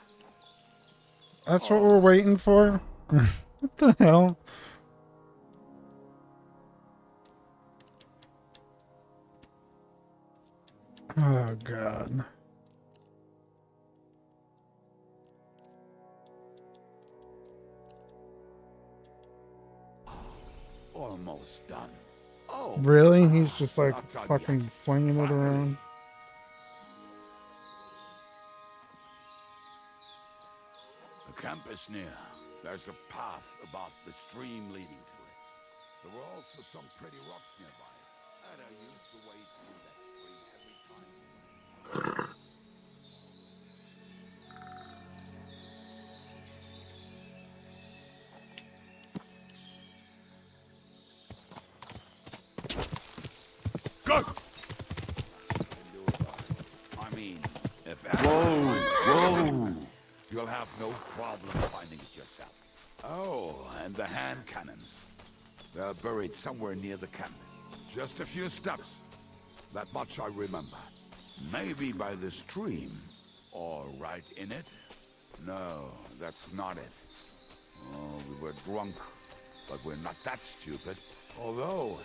That's what we're waiting for? What the hell? Oh, God. Almost done. Oh, Really? He's just like not done fucking yet. flinging it Finally. around. The camp is near. There's a path above the stream leading to it. There were also some pretty rocks nearby. And I used to wade through that stream every time. Go! I mean, if whoa! You'll have no problem finding it yourself. Oh, and the hand cannons. They're buried somewhere near the camp. Just a few steps. That much I remember. Maybe by the stream. Or right in it? No, that's not it. Oh, we were drunk. But we're not that stupid. Although,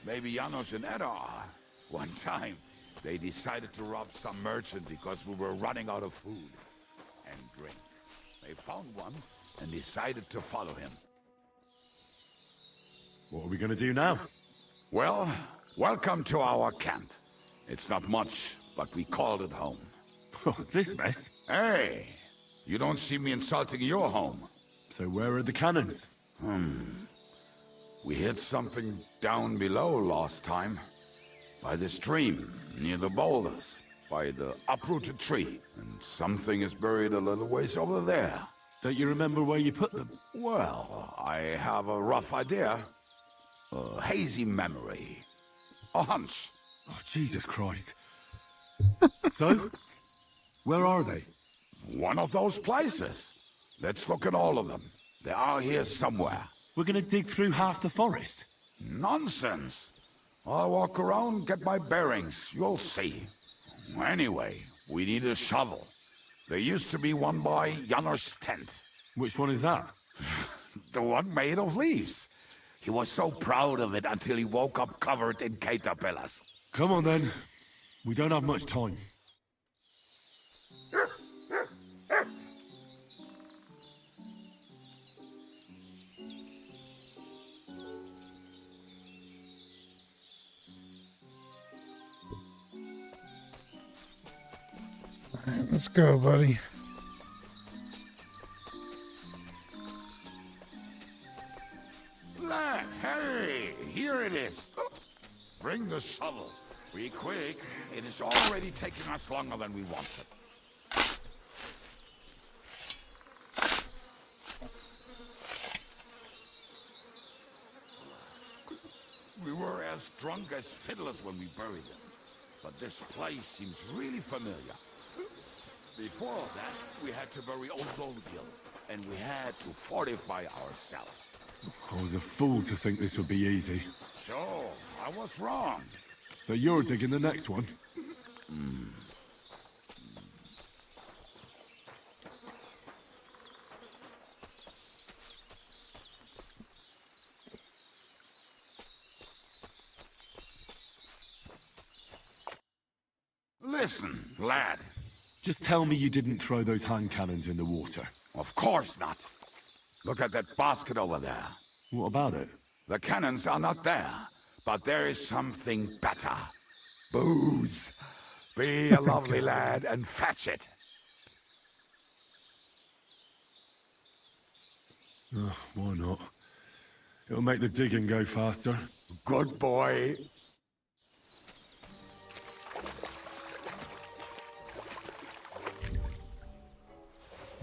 maybe Janos and Edda are. One time, they decided to rob some merchant because we were running out of food and drink. They found one and decided to follow him. What are we gonna do now? Well, welcome to our camp. It's not much, but we called it home. This mess? Hey, you don't see me insulting your home. So where are the cannons? We hit something down below last time. By the stream, near the boulders. By the uprooted tree. And something is buried a little ways over there. Don't you remember where you put them? Well, I have a rough idea. A hazy memory. A hunch. Oh, Jesus Christ. So? Where are they? One of those places. Let's look at all of them. They are here somewhere. We're gonna dig through half the forest. Nonsense. I'll walk around, get my bearings. You'll see. Anyway, we need a shovel. There used to be one by Janos' tent. Which one is that? The one made of leaves. He was so proud of it until he woke up covered in caterpillars. Come on then. We don't have much time. Alright, let's go, buddy. Hey, here it is. Bring the shovel. Be quick. It is already taking us longer than we wanted. We were as drunk as fiddlers when we buried them. But this place seems really familiar. Before that, we had to bury old Goldgill, and we had to fortify ourselves. I was a fool to think this would be easy. So, I was wrong. So you're digging the next one? Listen, lad. Just tell me you didn't throw those hand cannons in the water. Of course not. Look at that basket over there. What about it? The cannons are not there, but there is something better. Booze. Be a lovely lad and fetch it. Why not? It'll make the digging go faster. Good boy.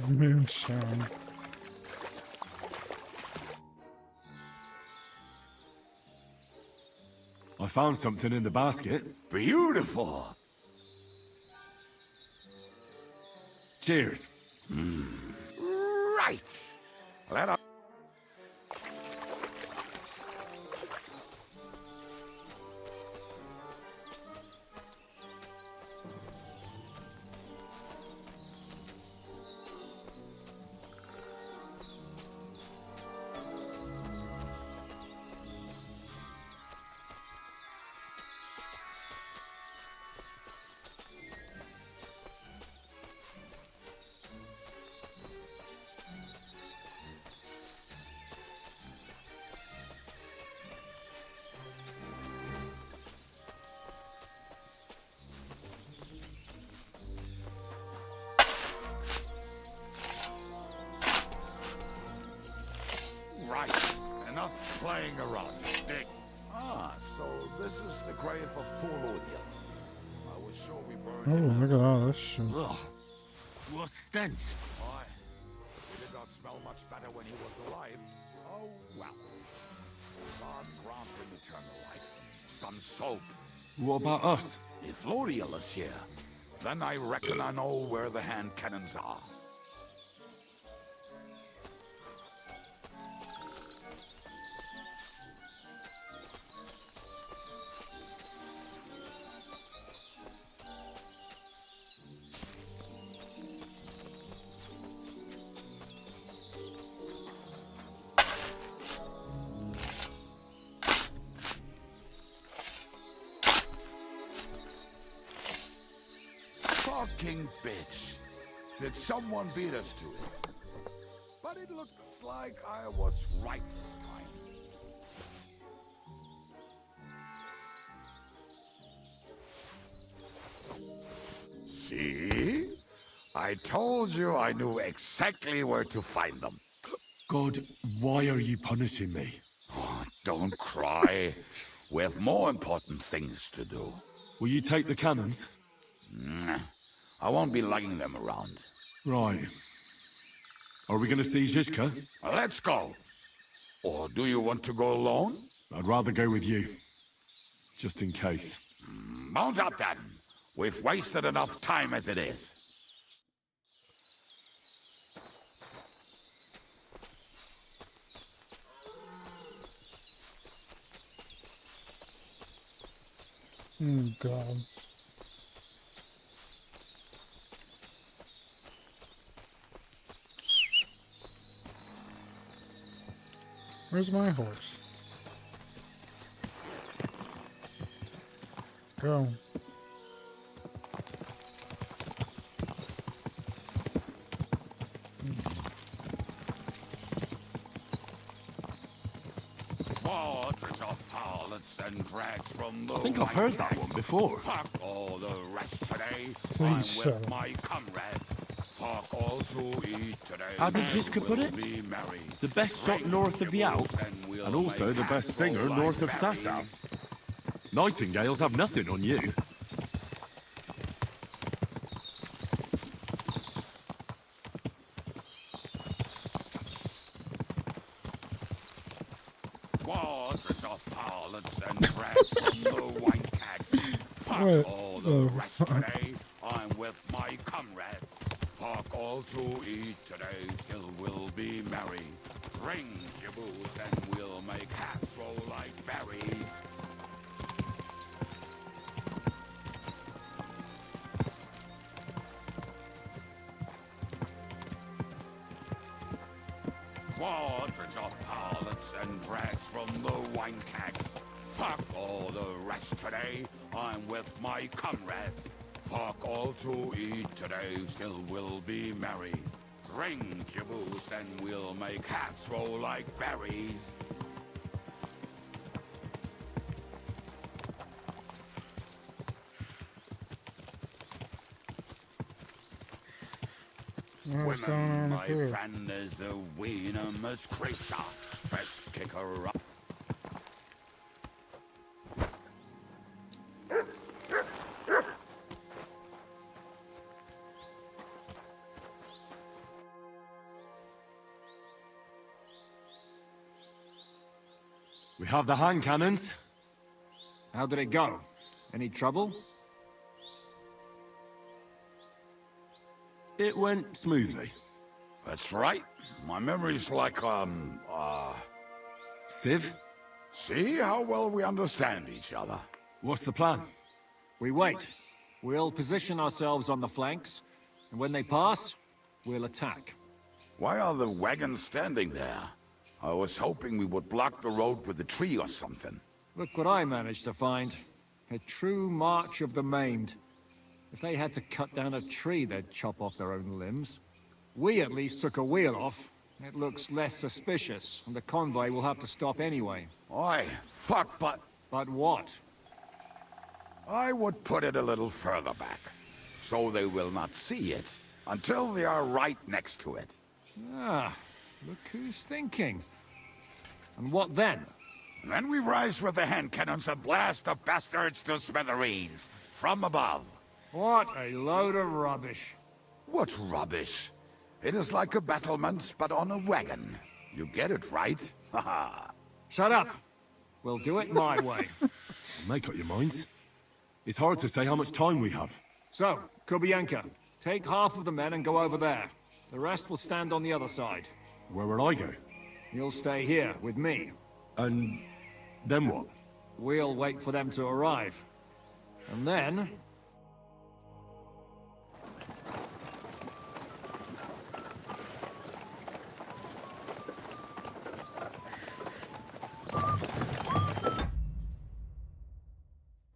Moonshine. I found something in the basket. Beautiful. Cheers. Right. Let us... Right. Enough playing around. Dig. Ah, so this is the grave of poor Lodiel. I was sure we burned Oh, him. look at all this shit. Ugh. What stench. Why? He did not smell much better when he was alive. Oh, well. God grant him eternal life. Some soap. What about us? If Lodiel is here, then I reckon I know where the hand cannons are. Fucking bitch. Did someone beat us to it? But it looks like I was right this time. See? I told you I knew exactly where to find them. God, why are you punishing me? Oh, don't cry. We have more important things to do. Will you take the cannons? Nah, I won't be lugging them around. Right. Are we going to see Zizka? Let's go. Or do you want to go alone? I'd rather go with you. Just in case. Mount up then. We've wasted enough time as it is. Oh, God. Where's my horse? Let's go. Waters of harlots and drags from the I think I've heard that one before. Fuck all the rest today. Please I'm shut with up. my comrades. Fuck all to eat today. How did and Zizka put we'll it? be merry. The best shot north of the Alps? And also the best singer north of Sasau. Nightingales have nothing on you. Waters of harlots and drags from the wine kegs. Fuck What all the the rest fuck? today. I'm with my comrades. Fuck all to eat today till we'll be merry. Drink your booze and we'll make hats roll like berries. Waters of harlots and drags from the wine kegs. Fuck all the rest today. I'm with my comrades. Fuck little to eat today, still we'll be merry. Drink your booze, then we'll make hats roll like berries. What's going Women, on my here? friend, is a venomous creature. Best kick her up. We have the hand cannons. How did it go? Any trouble? It went smoothly. That's right. My memory's like, Civ? See how well we understand each other. What's the plan? We wait. We'll position ourselves on the flanks, and when they pass, we'll attack. Why are the wagons standing there? I was hoping we would block the road with a tree or something. Look what I managed to find. A true march of the maimed. If they had to cut down a tree, they'd chop off their own limbs. We at least took a wheel off. It looks less suspicious, and the convoy will have to stop anyway. Oi, fuck, but... But what? I would put it a little further back, so they will not see it until they are right next to it. Ah, look who's thinking. And what then? Then we rise with the hand cannons and blast the bastards to smithereens, from above. What a load of rubbish. What rubbish? It is like a battlement, but on a wagon. You get it, right? Haha. Shut up. We'll do it my way. Make up your minds. It's hard to say how much time we have. So, Kubienka, take half of the men and go over there. The rest will stand on the other side. Where will I go? You'll stay here with me. And then what? We'll wait for them to arrive. And then...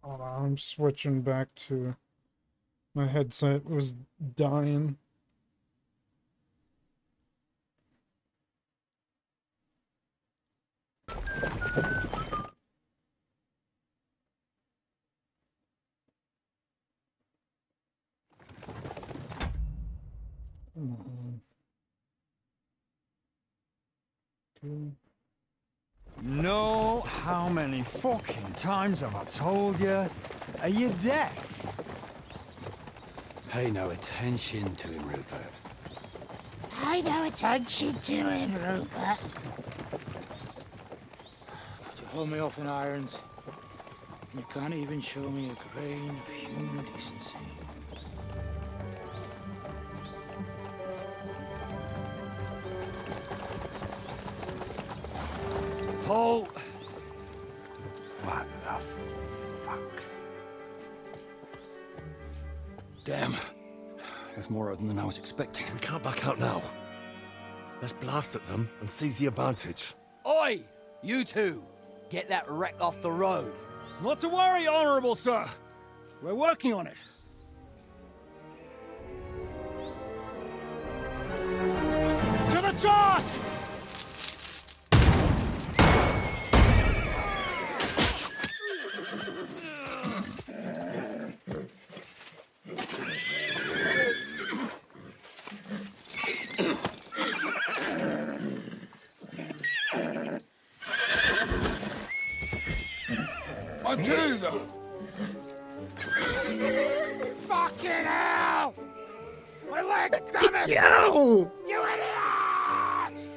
Hold on, I'm switching back to... My headset was dying. No, how many fucking times have I told you? Are you deaf? Pay no attention to him, Rupert. Pay no attention to him, Rupert. You hold me up in irons. You can't even show me a grain of human decency. Paul! What the fuck? Damn. There's more of them than I was expecting. We can't back out now. Let's blast at them and seize the advantage. Oi! You two! Get that wreck off the road. Not to worry, Honorable Sir. We're working on it. To the task! Matilda! Fucking hell! My leg, damn it! Yo! You idiots!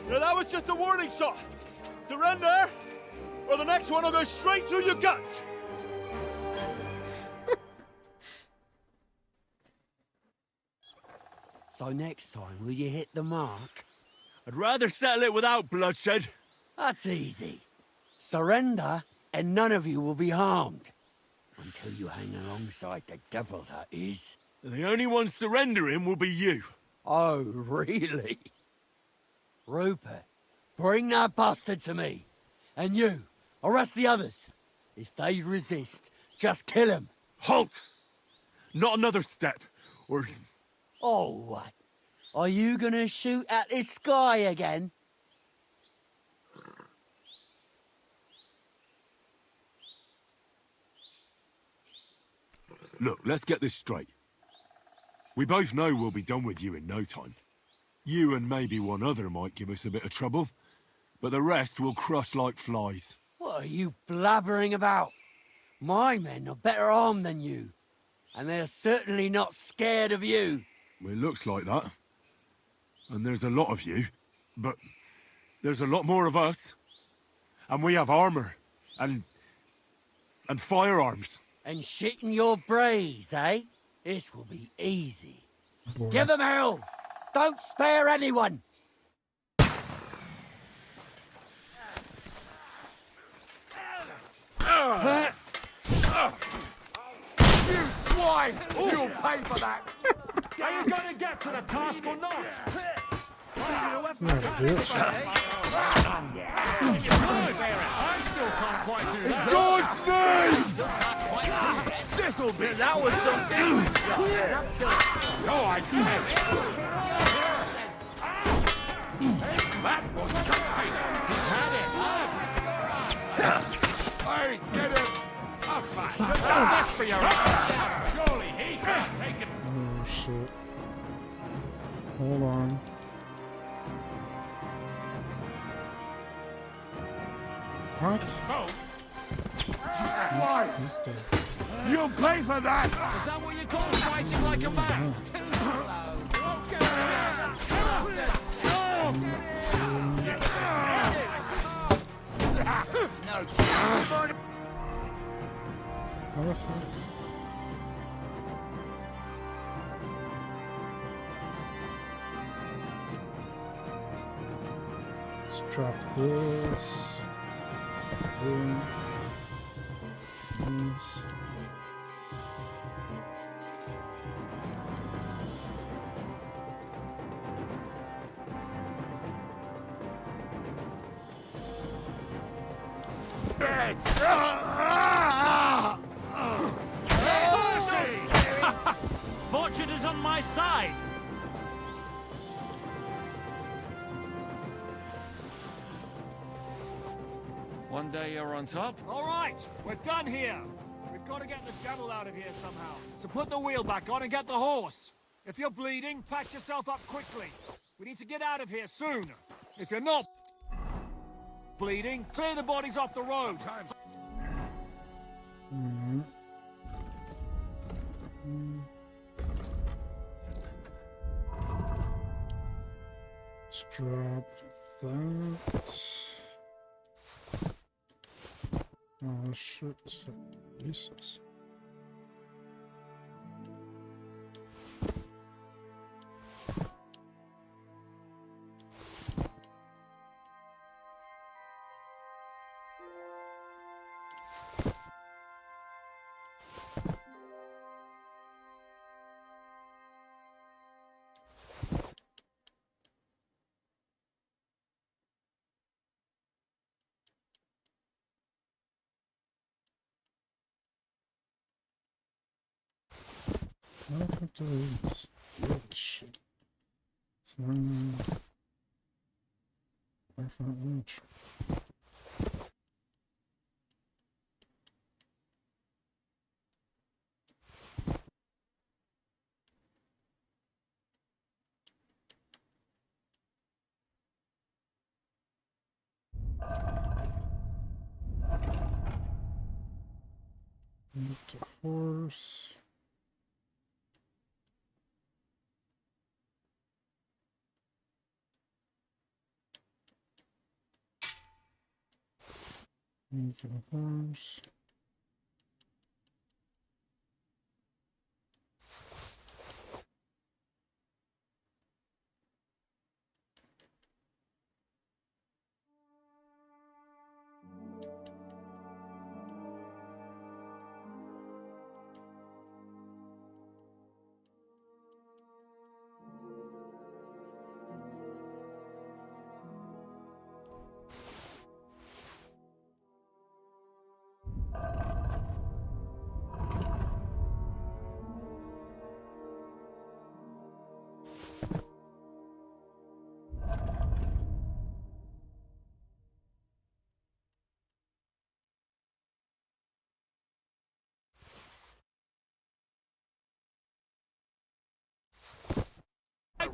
No, that was just a warning shot. Surrender, or the next one will go straight through your guts. So next time, will you hit the mark? I'd rather settle it without bloodshed. That's easy. Surrender, and none of you will be harmed. Until you hang alongside the devil, that is. The only one surrendering will be you. Oh, really? Rupert, bring that bastard to me. And you, arrest the others. If they resist, just kill them. Halt! Not another step, or... Oh, what? Are you gonna shoot at the sky again? Look, let's get this straight. We both know we'll be done with you in no time. You and maybe one other might give us a bit of trouble, but the rest will crush like flies. What are you blabbering about? My men are better armed than you, and they're certainly not scared of you. Well, it looks like that. And there's a lot of you, but there's a lot more of us. And we have armor, and firearms. And shit in your braes, eh? This will be easy. Boy. Give them hell! Don't spare anyone! You swine! You'll pay for that! Are you gonna get to the task or not? I still can't quite do that. This'll be. That was something. So I can. That was something. He's had it. Hey, get him. This for your Surely he can't take it. Oh shit. Hold on. What? Why? He's dead. You'll pay for that. Is that what you call fighting like a man? How the fuck? Let's drop this. Boom. This. Fortune is on my side. One day you're on top. All right, we're done here. We've got to get the devil out of here somehow. So put the wheel back on and get the horse. If you're bleeding, patch yourself up quickly. We need to get out of here soon. If you're not bleeding, clear the bodies off the road. Let's drop that. Oh shit, so useless. I don't have to steal this shit. It's not even worth that much. Move to horse. Move to horse.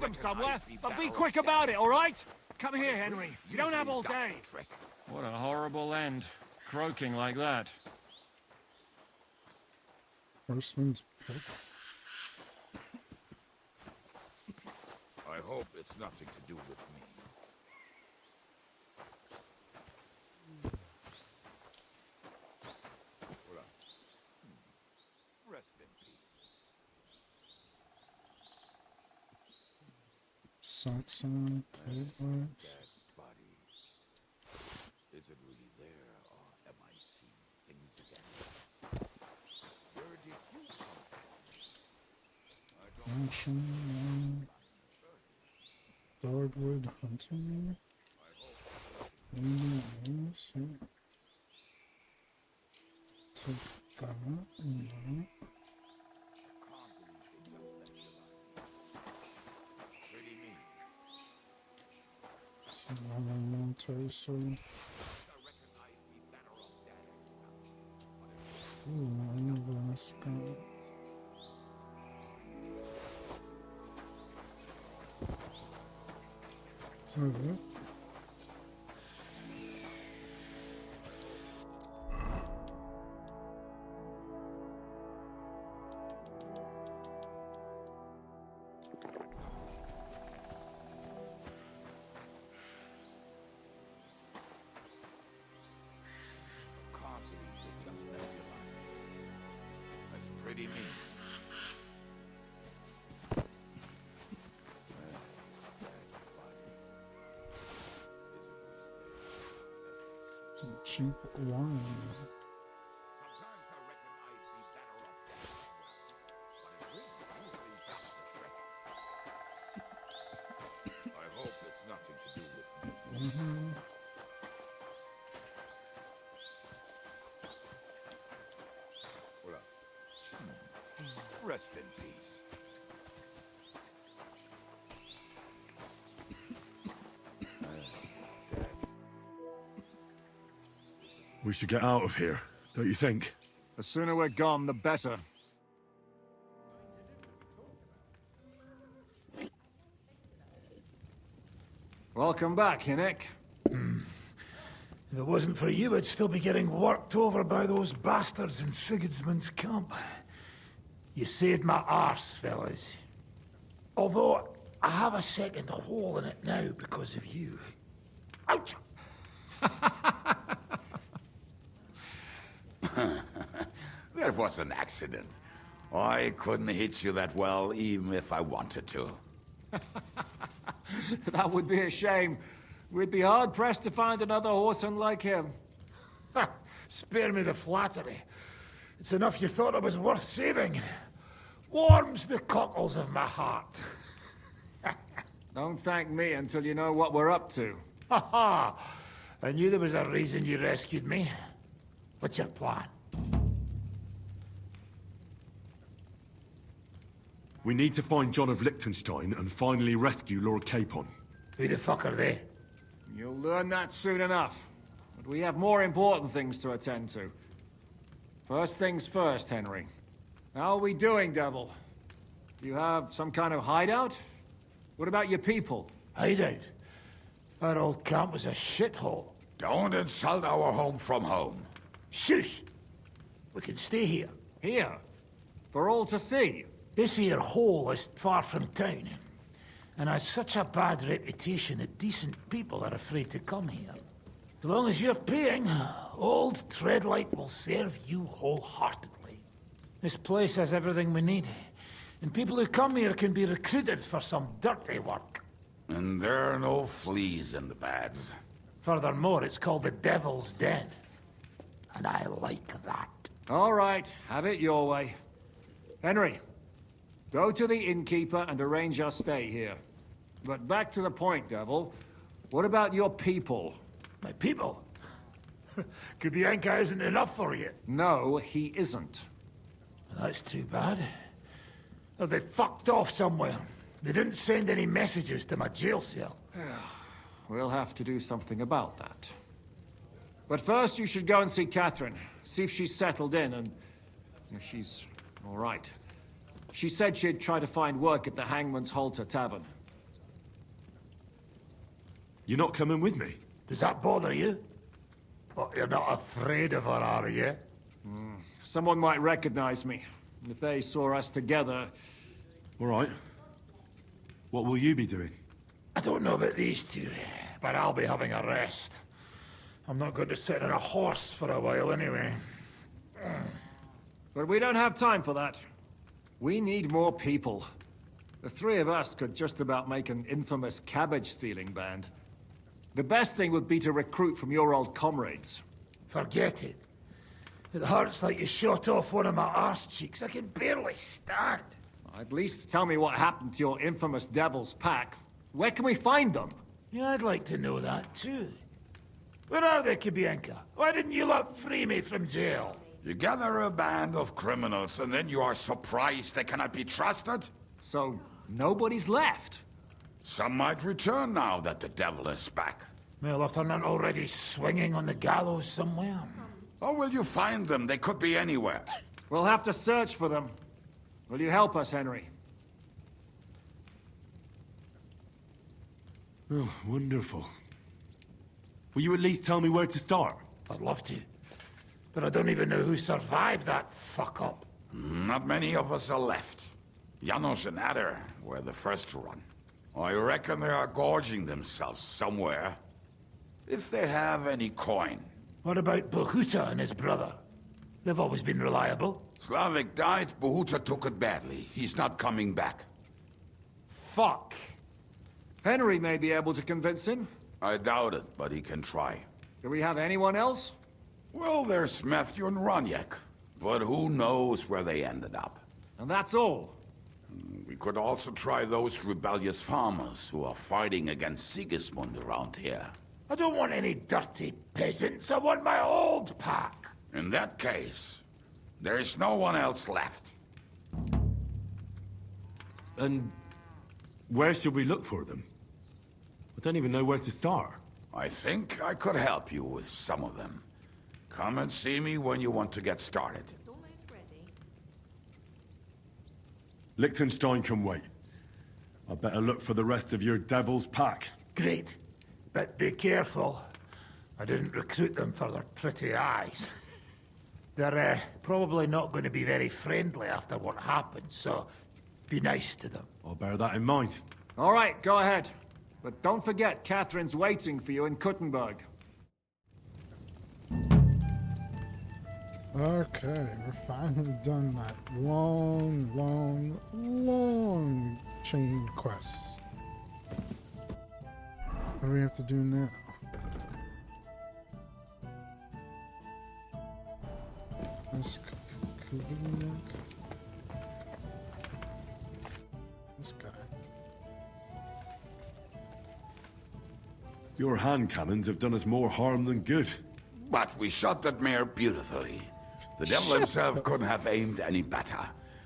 them somewhere, but be quick about it, all right? Come here, Henry. You don't have all day. What a horrible end. Croaking like that. Horseman's pick. I hope it's nothing to do with me. Rest in peace. Saxon platelets. Body. Is it really there, or am I seeing things again? Where did you come from? Action. Dogwood hunting. Take that. No. Military sword. Ooh, I need last gun. So good. That's pretty mean. Some cheap wine. I hope it's nothing to do with me. Hold up. Rest in peace. We should get out of here, don't you think? The sooner we're gone, the better. Welcome back, Hinnick. If it wasn't for you, I'd still be getting worked over by those bastards in Sigismund's camp. You saved my arse, fellas. Although, I have a second hole in it now because of you. Ouch! That was an accident. I couldn't hit you that well, even if I wanted to. That would be a shame. We'd be hard-pressed to find another horseman like him. Spare me the flattery. It's enough you thought it was worth saving. Warms the cockles of my heart. Don't thank me until you know what we're up to. Ha ha! I knew there was a reason you rescued me. What's your plan? We need to find John of Liechtenstein and finally rescue Lord Capon. Who the fuck are they? You'll learn that soon enough. But we have more important things to attend to. First things first, Henry. How are we doing, Devil? Do you have some kind of hideout? What about your people? Hideout? Our old camp was a shithole. Don't insult our home from home. Shush! We can stay here. Here? For all to see? This here hole is far from town, and has such a bad reputation that decent people are afraid to come here. As long as you're paying, old Treadlight will serve you wholeheartedly. This place has everything we need, and people who come here can be recruited for some dirty work. And there are no fleas in the beds. Furthermore, it's called the Devil's Den, and I like that. All right, have it your way. Henry, go to the innkeeper and arrange our stay here. But back to the point, Devil. What about your people? My people? Kubianka isn't enough for you. No, he isn't. That's too bad. Or they fucked off somewhere. They didn't send any messages to my jail cell. We'll have to do something about that. But first, you should go and see Catherine. See if she's settled in and if she's all right. She said she'd try to find work at the Hangman's Halter Tavern. You're not coming with me? Does that bother you? But you're not afraid of her, are you? Someone might recognize me. If they saw us together... All right. What will you be doing? I don't know about these two, but I'll be having a rest. I'm not going to sit on a horse for a while anyway. But we don't have time for that. We need more people. The three of us could just about make an infamous cabbage-stealing band. The best thing would be to recruit from your old comrades. Forget it. It hurts like you shot off one of my arse cheeks. I can barely stand. At least tell me what happened to your infamous Devil's Pack. Where can we find them? Yeah, I'd like to know that too. Where are they, Kibienka? Why didn't you lot free me from jail? You gather a band of criminals and then you are surprised they cannot be trusted? So, nobody's left? Some might return now that the devil is back. Well, if they're not already swinging on the gallows somewhere. How will you find them? They could be anywhere. We'll have to search for them. Will you help us, Henry? Oh, wonderful. Will you at least tell me where to start? I'd love to. But I don't even know who survived that fuck-up. Not many of us are left. Janos and Adder were the first to run. I reckon they are gorging themselves somewhere. If they have any coin. What about Bohuta and his brother? They've always been reliable. Slavik died, Bohuta took it badly. He's not coming back. Fuck. Henry may be able to convince him. I doubt it, but he can try. Do we have anyone else? Well, there's Matthew and Roniak. But who knows where they ended up. And that's all. We could also try those rebellious farmers who are fighting against Sigismund around here. I don't want any dirty peasants. I want my old pack. In that case, there is no one else left. And where should we look for them? I don't even know where to start. I think I could help you with some of them. Come and see me when you want to get started. Liechtenstein can wait. I better look for the rest of your devil's pack. Great. But be careful. I didn't recruit them for their pretty eyes. They're probably not going to be very friendly after what happened, so be nice to them. I'll bear that in mind. All right, go ahead. But don't forget, Catherine's waiting for you in Kuttenberg. Okay, we're finally done that long chain quest. What do we have to do now? This guy. Your hand cannons have done us more harm than good. But we shot that mare beautifully. The devil himself couldn't have aimed any better.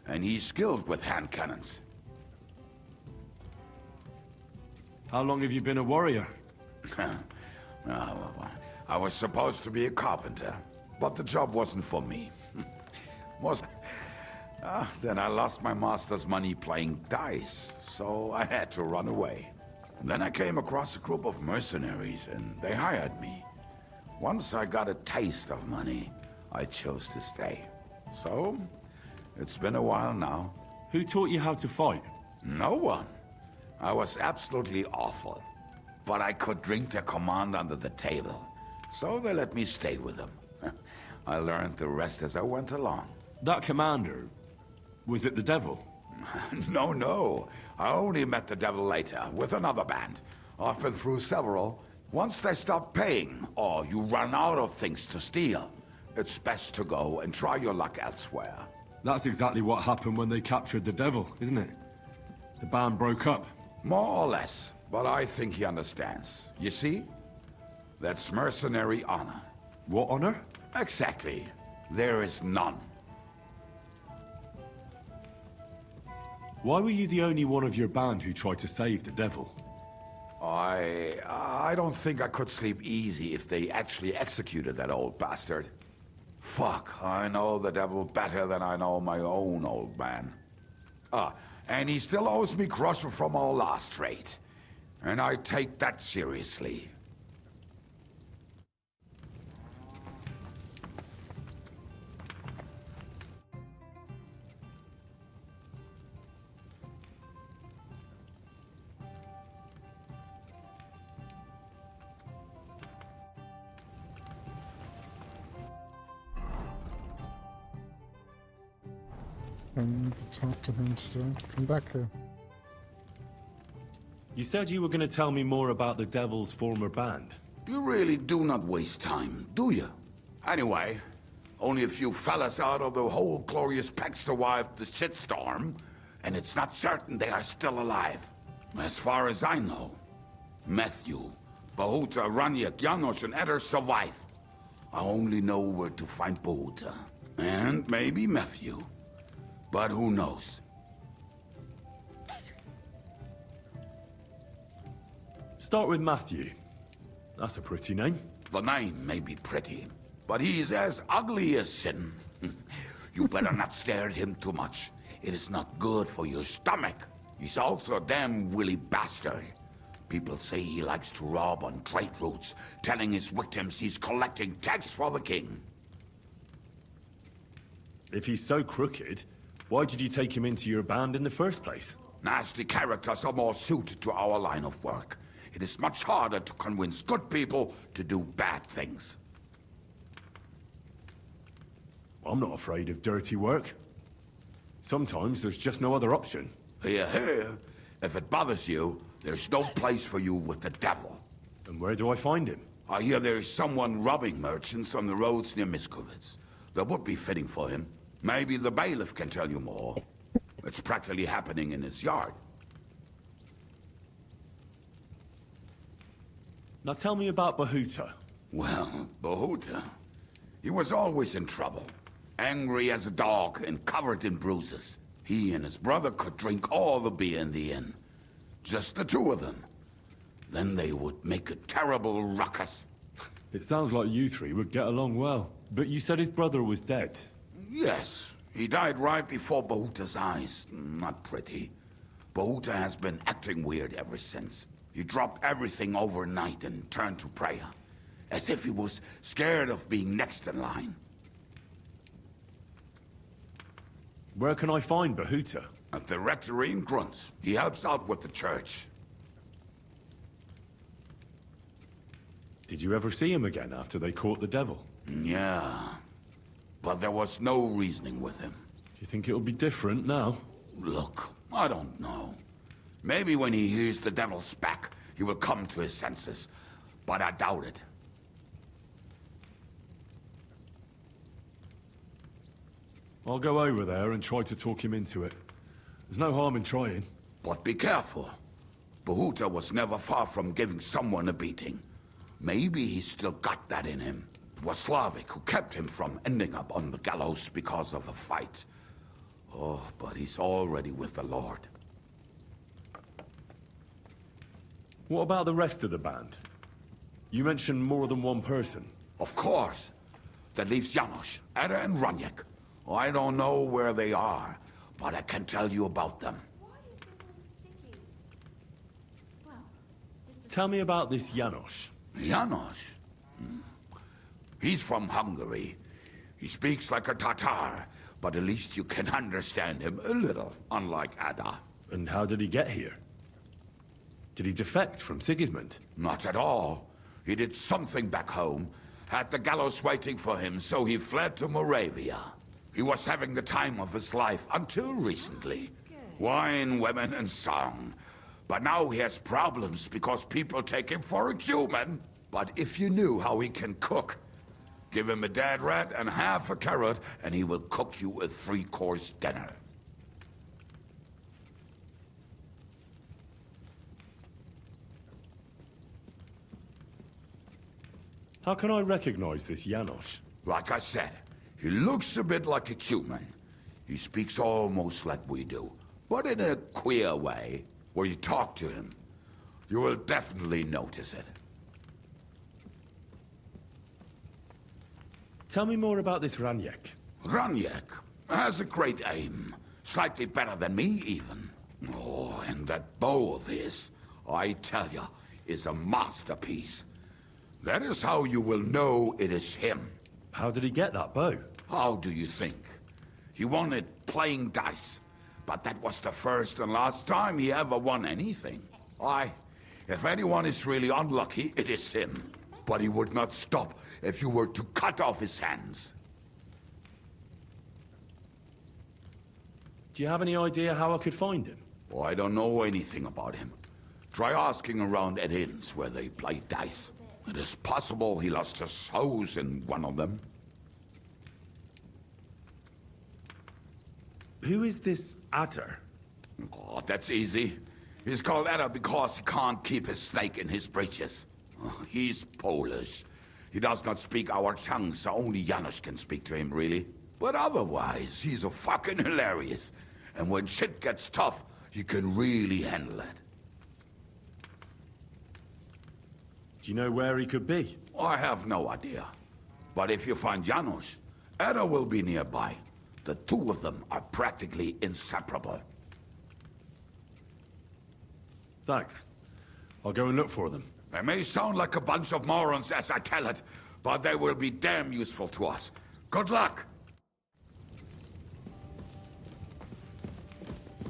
And he's skilled with hand cannons. How long have you been a warrior? I was supposed to be a carpenter, but the job wasn't for me. Then I lost my master's money playing dice, so I had to run away. Then I came across a group of mercenaries, and they hired me. Once I got a taste of money, I chose to stay. So, it's been a while now. Who taught you how to fight? No one. I was absolutely awful. But I could drink their command under the table. So they let me stay with them. I learned the rest as I went along. That commander, was it the devil? No. I only met the devil later, with another band. I've been through several. Once they stop paying, or you run out of things to steal, it's best to go and try your luck elsewhere. That's exactly what happened when they captured the devil, isn't it? The band broke up. More or less, but I think he understands. You see? That's mercenary honor. What honor? Exactly. There is none. Why were you the only one of your band who tried to save the devil? I don't think I could sleep easy if they actually executed that old bastard. Fuck, I know the devil better than I know my own old man. And he still owes me groschen from our last trade. and I take that seriously. I need to talk to him still. Come back here. You said you were going to tell me more about the Devil's former band. You really do not waste time, do you? Anyway, only a few fellas out of the whole glorious pack survived the shitstorm, and it's not certain they are still alive. As far as I know, Matthew, Bahuta, Raniak, Janos, and Eder survive. I only know where to find Bahuta. And maybe Matthew. But who knows? Start with Matthew. That's a pretty name. The name may be pretty, but he's as ugly as sin. You better not stare at him too much. It is not good for your stomach. He's also a damn willy bastard. People say he likes to rob on trade routes, telling his victims he's collecting tax for the king. If he's so crooked, why did you take him into your band in the first place? Nasty characters are more suited to our line of work. It is much harder to convince good people to do bad things. I'm not afraid of dirty work. Sometimes there's just no other option. Hear, hear. If it bothers you, there's no place for you with the devil. And where do I find him? I hear there's someone robbing merchants on the roads near Miskovitz. That would be fitting for him. Maybe the bailiff can tell you more. It's practically happening in his yard. Now tell me about Bahuta. Well, Bahuta, he was always in trouble. Angry as a dog and covered in bruises. He and his brother could drink all the beer in the inn. Just the two of them. Then they would make a terrible ruckus. It sounds like you three would get along well. But you said his brother was dead. Yes, he died right before Bahuta's eyes. Not pretty. Bahuta has been acting weird ever since. He dropped everything overnight and turned to prayer. As if he was scared of being next in line. Where can I find Bahuta? At the rectory in Grunt. He helps out with the church. Did you ever see him again after they caught the devil? Yeah. But there was no reasoning with him. Do you think it'll be different now? Look, I don't know. Maybe when he hears the devil's back, he will come to his senses. But I doubt it. I'll go over there and try to talk him into it. There's no harm in trying. But be careful. Bahuta was never far from giving someone a beating. Maybe he's still got that in him. It was Slavic who kept him from ending up on the gallows because of a fight. Oh, but he's already with the Lord. What about the rest of the band? You mentioned more than one person. Of course. That leaves Janos, Eder and Raniak. I don't know where they are, but I can tell you about them. Tell me about this Janos. Janos? He's from Hungary. He speaks like a Tatar, but at least you can understand him a little, unlike Ada. And how did he get here? Did he defect from Sigismund? Not at all. He did something back home, had the gallows waiting for him, so he fled to Moravia. He was having the time of his life until recently. Wine, women, and song. But now he has problems because people take him for a human. But if you knew how he can cook, give him a dead rat and half a carrot, and he will cook you a 3-course dinner. How can I recognize this Janos? Like I said, he looks a bit like a human. He speaks almost like we do, but in a queer way, where you talk to him. You will definitely notice it. Tell me more about this Raniak. Raniak has a great aim. Slightly better than me, even. Oh, and that bow of his. I tell you, is a masterpiece. That is how you will know it is him. How did he get that bow? How do you think? He won it playing dice. But that was the first and last time he ever won anything. If anyone is really unlucky, it is him. But he would not stop if you were to cut off his hands. Do you have any idea how I could find him? Oh, I don't know anything about him. Try asking around at inns where they play dice. It is possible he lost his hose in one of them. Who is this Adder? Oh, that's easy. He's called Adder because he can't keep his snake in his breeches. Oh, he's Polish. He does not speak our tongue, so only Janusz can speak to him, really. But otherwise, he's a fucking hilarious. And when shit gets tough, he can really handle it. Do you know where he could be? I have no idea. But if you find Janusz, Adder will be nearby. The two of them are practically inseparable. Thanks. I'll go and look for them. They may sound like a bunch of morons as I tell it, but they will be damn useful to us. Good luck!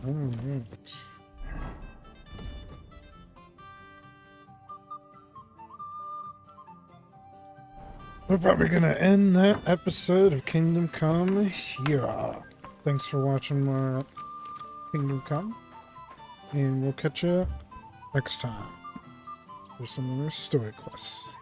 Alright. We're probably gonna end that episode of Kingdom Come here. Thanks for watching more Kingdom Come, and we'll catch you next time for some more story quests.